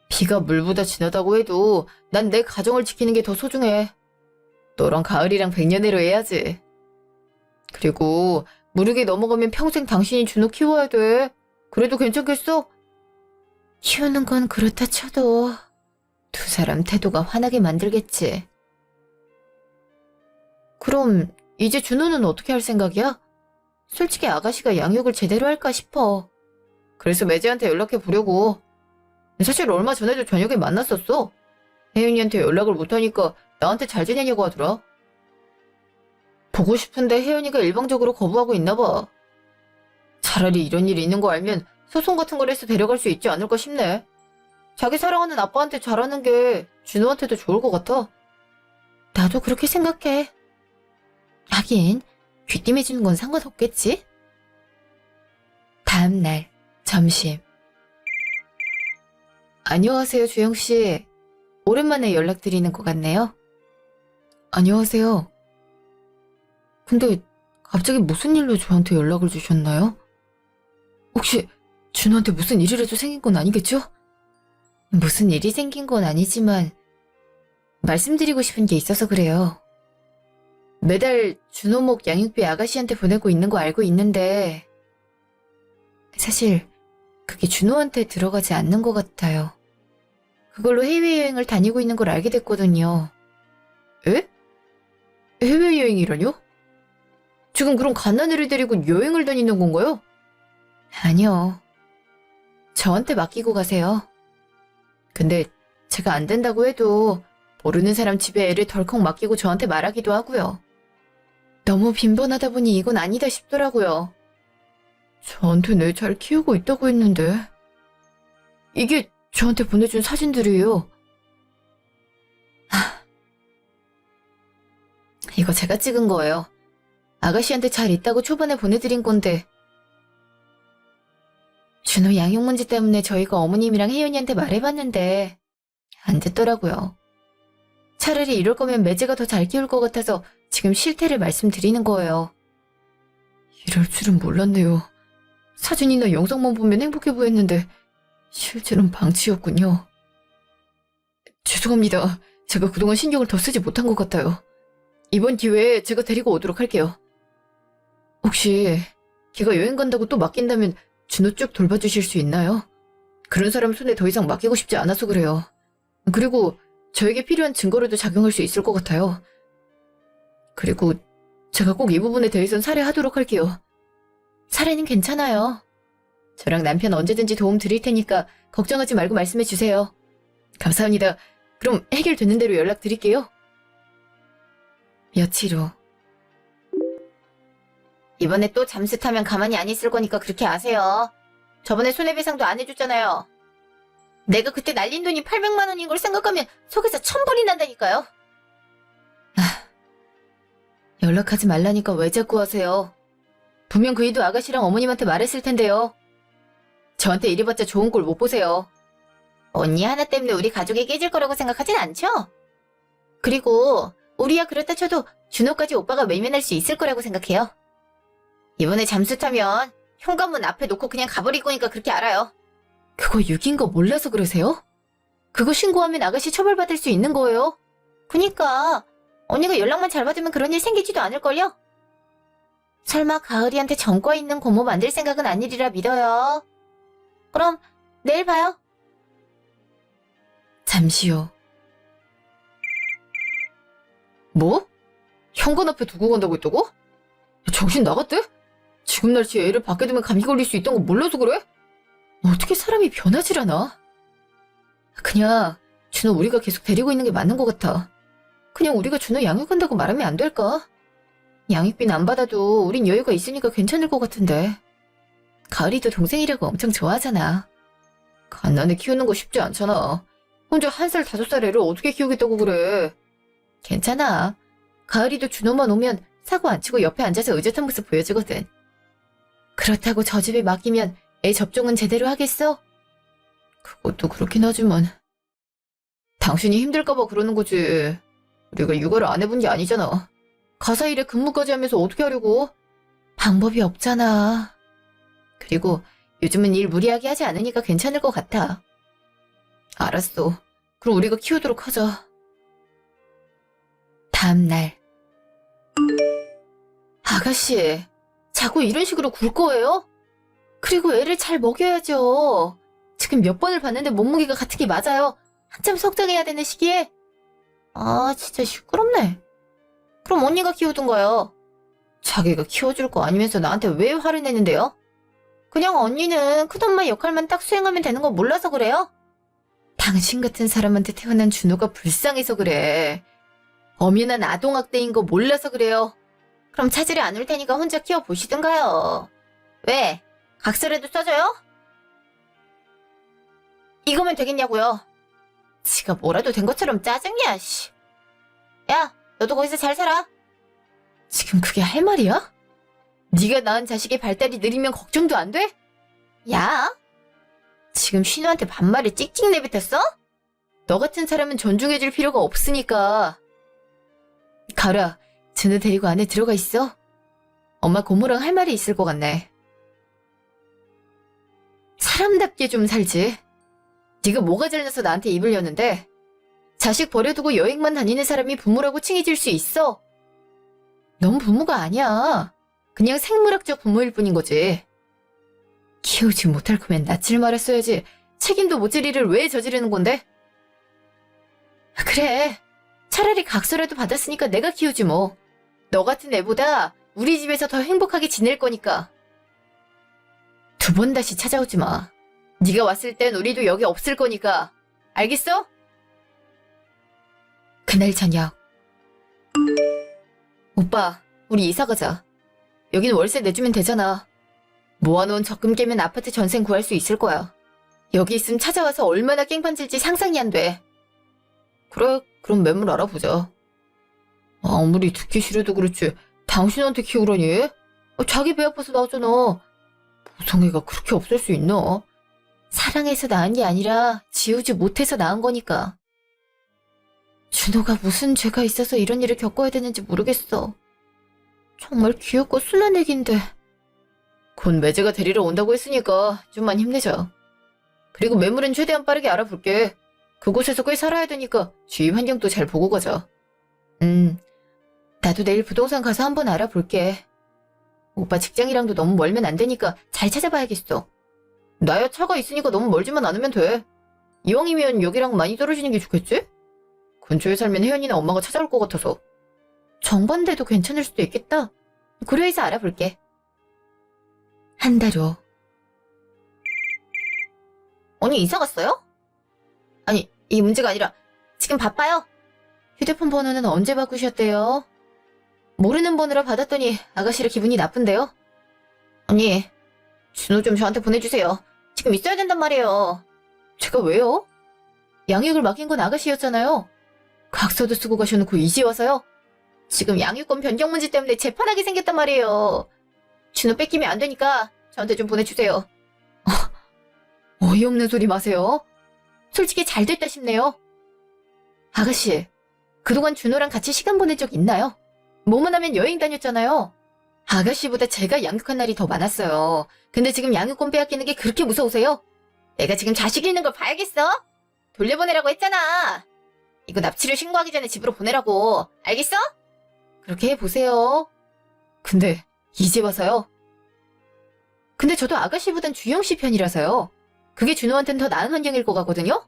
[SPEAKER 1] 비가 물보다 진하다고 해도 난 내 가정을 지키는 게 더 소중해. 너랑 가을이랑 100년회로 해야지. 그리고 무르게 넘어가면 평생 당신이 준호 키워야 돼. 그래도 괜찮겠어? 키우는 건 그렇다 쳐도 두 사람 태도가 화나게 만들겠지. 그럼 이제 준호는 어떻게 할 생각이야? 솔직히 아가씨가 양육을 제대로 할까 싶어. 그래서 매지한테 연락해 보려고. 사실 얼마 전에도 저녁에 만났었어. 혜윤이한테 연락을 못하니까 나한테 잘 지내냐고 하더라. 보고 싶은데 혜연이가 일방적으로 거부하고 있나 봐. 차라리 이런 일이 있는 거 알면 소송 같은 걸 해서 데려갈 수 있지 않을까 싶네. 자기 사랑하는 아빠한테 잘하는 게 준호한테도 좋을 것 같아. 나도 그렇게 생각해. 하긴 귀띔해주는 건 상관없겠지? 다음 날 점심. 안녕하세요, 주영씨. 오랜만에 연락드리는 것 같네요. 안녕하세요. 근데 갑자기 무슨 일로 저한테 연락을 주셨나요? 혹시 준호한테 무슨 일이라도 생긴 건 아니겠죠? 무슨 일이 생긴 건 아니지만 말씀드리고 싶은 게 있어서 그래요. 매달 준호목 양육비 아가씨한테 보내고 있는 거 알고 있는데 사실 그게 준호한테 들어가지 않는 것 같아요. 그걸로 해외여행을 다니고 있는 걸 알게 됐거든요. 에? 해외여행이라뇨? 지금 그럼 갓난애를 데리고 여행을 다니는 건가요? 아니요. 저한테 맡기고 가세요. 근데 제가 안 된다고 해도 모르는 사람 집에 애를 덜컥 맡기고 저한테 말하기도 하고요. 너무 빈번하다 보니 이건 아니다 싶더라고요. 저한테 애 잘 키우고 있다고 했는데. 이게 저한테 보내준 사진들이에요. 이거 제가 찍은 거예요. 아가씨한테 잘 있다고 초반에 보내드린 건데. 준호 양육 문제 때문에 저희가 어머님이랑 혜연이한테 말해봤는데 안 됐더라고요. 차라리 이럴 거면 매제가 더 잘 키울 것 같아서 지금 실태를 말씀드리는 거예요. 이럴 줄은 몰랐네요. 사진이나 영상만 보면 행복해 보였는데 실제로는 방치였군요. 죄송합니다. 제가 그동안 신경을 더 쓰지 못한 것 같아요. 이번 기회에 제가 데리고 오도록 할게요. 혹시 걔가 여행 간다고 또 맡긴다면 준호 쭉 돌봐주실 수 있나요? 그런 사람 손에 더 이상 맡기고 싶지 않아서 그래요. 그리고 저에게 필요한 증거로도 작용할 수 있을 것 같아요. 그리고 제가 꼭 이 부분에 대해선 살해하도록 할게요. 살해는 괜찮아요. 저랑 남편 언제든지 도움 드릴 테니까 걱정하지 말고 말씀해 주세요. 감사합니다. 그럼 해결되는 대로 연락드릴게요. 며칠 후. 이번에 또 잠수 타면 가만히 안 있을 거니까 그렇게 아세요. 저번에 손해배상도 안 해줬잖아요. 내가 그때 날린 돈이 800만 원인 걸 생각하면 속에서 천불이 난다니까요. 연락하지 말라니까 왜 자꾸 하세요. 분명 그 일도 아가씨랑 어머님한테 말했을 텐데요. 저한테 이래봤자 좋은 꼴 못 보세요. 언니 하나 때문에 우리 가족이 깨질 거라고 생각하진 않죠? 그리고 우리야 그렇다 쳐도 준호까지 오빠가 외면할 수 있을 거라고 생각해요. 이번에 잠수 타면 현관문 앞에 놓고 그냥 가버릴 거니까 그렇게 알아요. 그거 6인 거 몰라서 그러세요? 그거 신고하면 아가씨 처벌받을 수 있는 거예요. 그니까 언니가 연락만 잘 받으면 그런 일 생기지도 않을걸요? 설마 가을이한테 전과 있는 고모 만들 생각은 아니리라 믿어요. 그럼 내일 봐요. 잠시요. 뭐? 현관 앞에 두고 간다고 했다고? 정신 나갔대? 지금 날씨에 애를 밖에 두면 감기 걸릴 수 있던 거 몰라서 그래? 어떻게 사람이 변하질 않아? 그냥 준호 우리가 계속 데리고 있는 게 맞는 것 같아. 그냥 우리가 준호 양육한다고 말하면 안 될까? 양육비는 안 받아도 우린 여유가 있으니까 괜찮을 것 같은데. 가을이도 동생이라고 엄청 좋아하잖아. 갓난애 키우는 거 쉽지 않잖아. 혼자 1살 5살 애를 어떻게 키우겠다고 그래. 괜찮아. 가을이도 준호만 오면 사고 안 치고 옆에 앉아서 의젓한 모습 보여주거든. 그렇다고 저 집에 맡기면 애 접종은 제대로 하겠어? 그것도 그렇긴 하지만 당신이 힘들까봐 그러는 거지. 우리가 육아를 안 해본 게 아니잖아. 가사 일에 근무까지 하면서 어떻게 하려고? 방법이 없잖아. 그리고 요즘은 일 무리하게 하지 않으니까 괜찮을 것 같아. 알았어. 그럼 우리가 키우도록 하자. 다음 날. 아가씨, 자꾸 이런 식으로 굴 거예요? 그리고 애를 잘 먹여야죠. 지금 몇 번을 봤는데 몸무게가 같은 게 맞아요. 한참 성장해야 되는 시기에. 아, 진짜 시끄럽네. 그럼 언니가 키우든가요. 자기가 키워줄 거 아니면서 나한테 왜 화를 내는데요? 그냥 언니는 큰엄마 역할만 딱 수행하면 되는 거 몰라서 그래요? 당신 같은 사람한테 태어난 준호가 불쌍해서 그래. 엄연한 아동학대인 거 몰라서 그래요. 그럼 찾으러 안 올 테니까 혼자 키워보시든가요. 왜? 각서라도 써줘요? 이거면 되겠냐고요. 지가 뭐라도 된 것처럼 짜증이야, 씨. 야, 너도 거기서 잘 살아. 지금 그게 할 말이야? 네가 낳은 자식의 발달이 느리면 걱정도 안 돼? 야, 지금 신우한테 반말을 찍찍 내뱉었어? 너 같은 사람은 존중해줄 필요가 없으니까. 가라, 준우 데리고 안에 들어가 있어. 엄마 고모랑 할 말이 있을 것 같네. 사람답게 좀 살지. 네가 뭐가 잘나서 나한테 입을 여는데 자식 버려두고 여행만 다니는 사람이 부모라고 칭해질 수 있어? 넌 부모가 아니야. 그냥 생물학적 부모일 뿐인 거지. 키우지 못할 거면 낯을 말았어야지. 책임도 못 질 일을 왜 저지르는 건데? 그래. 차라리 각서라도 받았으니까 내가 키우지 뭐. 너 같은 애보다 우리 집에서 더 행복하게 지낼 거니까. 2번 다시 찾아오지 마. 네가 왔을 땐 우리도 여기 없을 거니까. 알겠어? 그날 저녁. 오빠, 우리 이사 가자. 여긴 월세 내주면 되잖아. 모아놓은 적금 깨면 아파트 전세 구할 수 있을 거야. 여기 있으면 찾아와서 얼마나 깽판질지 상상이 안 돼. 그래, 그럼 매물 알아보자. 아무리 듣기 싫어도 그렇지 당신한테 키우라니? 자기 배 아파서 나왔잖아. 보성애가 그렇게 없을 수 있나? 사랑해서 낳은 게 아니라 지우지 못해서 낳은 거니까. 준호가 무슨 죄가 있어서 이런 일을 겪어야 되는지 모르겠어. 정말 귀엽고 순한 애기인데. 곧 매제가 데리러 온다고 했으니까 좀만 힘내자. 그리고 매물은 최대한 빠르게 알아볼게. 그곳에서 꽤 살아야 되니까 주위 환경도 잘 보고 가자. 나도 내일 부동산 가서 한번 알아볼게. 오빠 직장이랑도 너무 멀면 안 되니까 잘 찾아봐야겠어. 나야 차가 있으니까 너무 멀지만 않으면 돼. 이왕이면 여기랑 많이 떨어지는 게 좋겠지? 근처에 살면 혜연이나 엄마가 찾아올 것 같아서. 정반대도 괜찮을 수도 있겠다. 고려해서 알아볼게. 한 달 후. 언니 이사 갔어요? 아니, 이게 문제가 아니라 지금 바빠요. 휴대폰 번호는 언제 바꾸셨대요? 모르는 번호라 받았더니 아가씨를 기분이 나쁜데요? 언니, 준호 좀 저한테 보내주세요. 지금 있어야 된단 말이에요. 제가 왜요? 양육을 맡긴 건 아가씨였잖아요. 각서도 쓰고 가셔놓고 이제 와서요? 지금 양육권 변경 문제 때문에 재판하게 생겼단 말이에요. 준호 뺏기면 안 되니까 저한테 좀 보내주세요. 어이없는 소리 마세요. 솔직히 잘 됐다 싶네요. 아가씨, 그동안 준호랑 같이 시간 보낸 적 있나요? 뭐만 하면 여행 다녔잖아요. 아가씨보다 제가 양육한 날이 더 많았어요. 근데 지금 양육권 빼앗기는 게 그렇게 무서우세요? 내가 지금 자식 잃는 걸 봐야겠어? 돌려보내라고 했잖아. 이거 납치를 신고하기 전에 집으로 보내라고. 알겠어? 그렇게 해보세요. 근데 이제 와서요? 근데 저도 아가씨보단 주영씨 편이라서요. 그게 준호한테는 더 나은 환경일 것 같거든요?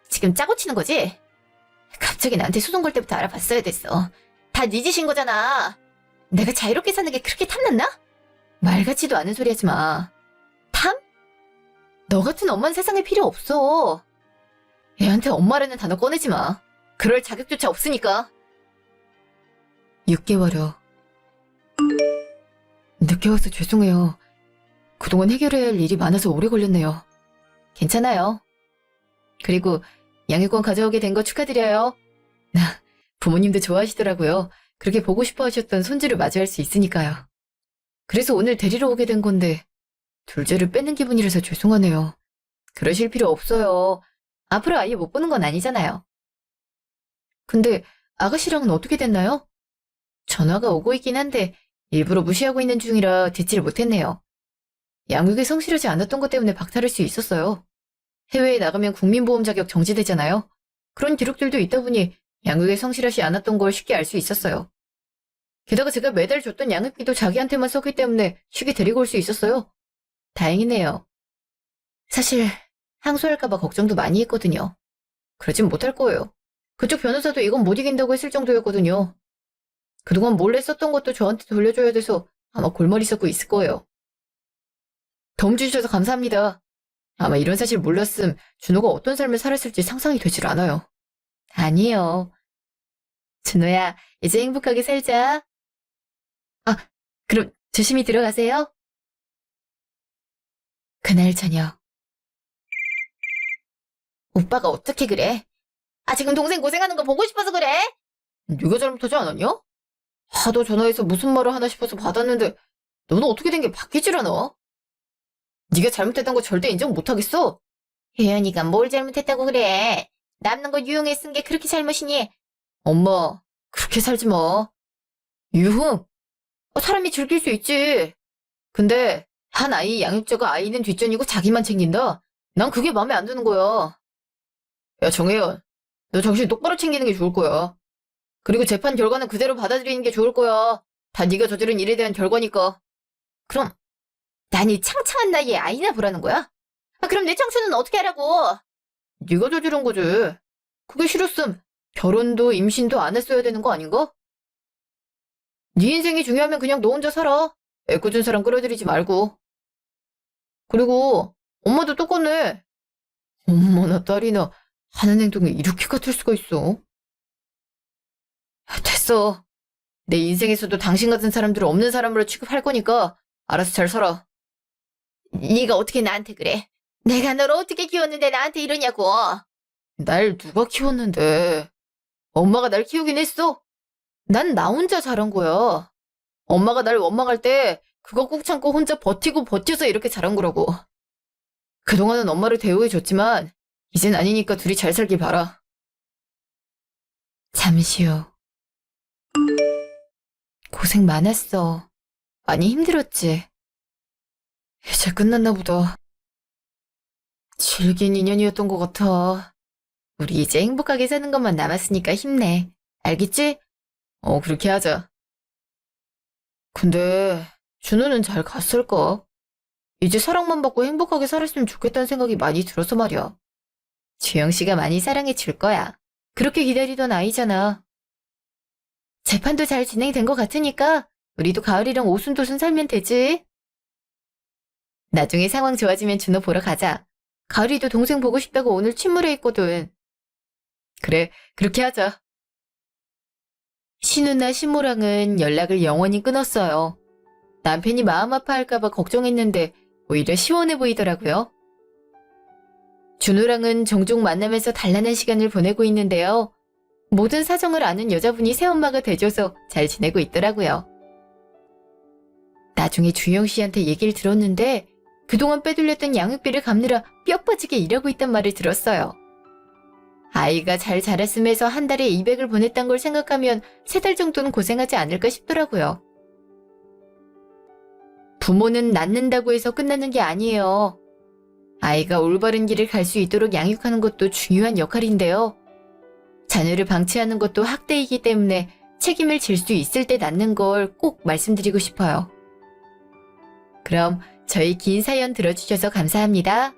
[SPEAKER 1] 지금 짜고 치는 거지? 갑자기 나한테 소송 걸 때부터 알아봤어야 됐어. 다 네 짓인 거잖아. 내가 자유롭게 사는 게 그렇게 탐났나? 말 같지도 않은 소리 하지 마. 탐? 너 같은 엄마는 세상에 필요 없어. 애한테 엄마라는 단어 꺼내지 마. 그럴 자격조차 없으니까. 6개월 후. 늦게 와서 죄송해요. 그동안 해결해야 할 일이 많아서 오래 걸렸네요. 괜찮아요. 그리고 양육권 가져오게 된 거 축하드려요. 부모님도 좋아하시더라고요. 그렇게 보고 싶어 하셨던 손주를 맞이할 수 있으니까요. 그래서 오늘 데리러 오게 된 건데 둘째를 뺏는 기분이라서 죄송하네요. 그러실 필요 없어요. 앞으로 아예 못 보는 건 아니잖아요. 근데 아가씨랑은 어떻게 됐나요? 전화가 오고 있긴 한데 일부러 무시하고 있는 중이라 듣지를 못했네요. 양육에 성실하지 않았던 것 때문에 박탈할 수 있었어요. 해외에 나가면 국민보험 자격 정지되잖아요. 그런 기록들도 있다 보니 양육에 성실하지 않았던 걸 쉽게 알 수 있었어요. 게다가 제가 매달 줬던 양육비도 자기한테만 썼기 때문에 쉽게 데리고 올 수 있었어요. 다행이네요. 사실 항소할까봐 걱정도 많이 했거든요. 그러진 못할 거예요. 그쪽 변호사도 이건 못 이긴다고 했을 정도였거든요. 그동안 몰래 썼던 것도 저한테 돌려줘야 돼서 아마 골머리 썩고 있을 거예요. 도움 주셔서 감사합니다. 아마 이런 사실 몰랐음 준호가 어떤 삶을 살았을지 상상이 되질 않아요. 아니에요. 준호야, 이제 행복하게 살자. 그럼 조심히 들어가세요. 그날 저녁. 오빠가 어떻게 그래? 지금 동생 고생하는 거 보고 싶어서 그래? 네가 잘못하지 않았냐? 하도 전화해서 무슨 말을 하나 싶어서 받았는데 너는 어떻게 된 게 바뀌질 않아? 네가 잘못했던 거 절대 인정 못하겠어? 혜연이가 뭘 잘못했다고 그래? 남는 거 유용해 쓴 게 그렇게 잘못이니? 엄마, 그렇게 살지 마. 유흥? 사람이 즐길 수 있지. 근데 한 아이 양육자가 아이는 뒷전이고 자기만 챙긴다? 난 그게 마음에 안 드는 거야. 야, 정혜연, 너 정신 똑바로 챙기는 게 좋을 거야. 그리고 재판 결과는 그대로 받아들이는 게 좋을 거야. 다 네가 저지른 일에 대한 결과니까. 그럼 난 이 창창한 나이에 아이나 보라는 거야? 그럼 내 청춘은 어떻게 하라고? 네가 저지른 거지. 그게 싫었음 결혼도 임신도 안 했어야 되는 거 아닌가? 네 인생이 중요하면 그냥 너 혼자 살아. 애꿎은 사람 끌어들이지 말고. 그리고 엄마도 똑같네. 엄마나 딸이나 하는 행동이 이렇게 같을 수가 있어. 됐어. 내 인생에서도 당신 같은 사람들을 없는 사람으로 취급할 거니까 알아서 잘 살아. 네가 어떻게 나한테 그래? 내가 널 어떻게 키웠는데 나한테 이러냐고. 날 누가 키웠는데? 엄마가 날 키우긴 했어. 난 나 혼자 자란 거야. 엄마가 날 원망할 때 그거 꾹 참고 혼자 버티고 버텨서 이렇게 자란 거라고. 그동안은 엄마를 대우해줬지만 이젠 아니니까 둘이 잘 살길 바라. 잠시 후. 고생 많았어. 많이 힘들었지. 이제 끝났나 보다. 질긴 인연이었던 것 같아. 우리 이제 행복하게 사는 것만 남았으니까 힘내. 알겠지? 그렇게 하자. 근데 준호는 잘 갔을까? 이제 사랑만 받고 행복하게 살았으면 좋겠다는 생각이 많이 들어서 말이야. 주영 씨가 많이 사랑해 줄 거야. 그렇게 기다리던 아이잖아. 재판도 잘 진행된 것 같으니까 우리도 가을이랑 오순도순 살면 되지. 나중에 상황 좋아지면 준호 보러 가자. 가을이도 동생 보고 싶다고 오늘 침울해 있거든. 그래, 그렇게 하자. 신우나 신모랑은 연락을 영원히 끊었어요. 남편이 마음 아파할까봐 걱정했는데 오히려 시원해 보이더라고요. 준우랑은 종종 만나면서 단란한 시간을 보내고 있는데요. 모든 사정을 아는 여자분이 새엄마가 돼줘서 잘 지내고 있더라고요. 나중에 주영 씨한테 얘기를 들었는데 그동안 빼돌렸던 양육비를 갚느라 뼈 빠지게 일하고 있단 말을 들었어요. 아이가 잘 자랐음에서 한 달에 200을 보냈단 걸 생각하면 3달 정도는 고생하지 않을까 싶더라고요. 부모는 낳는다고 해서 끝나는 게 아니에요. 아이가 올바른 길을 갈 수 있도록 양육하는 것도 중요한 역할인데요. 자녀를 방치하는 것도 학대이기 때문에 책임을 질 수 있을 때 낳는 걸 꼭 말씀드리고 싶어요. 그럼 저희 긴 사연 들어주셔서 감사합니다.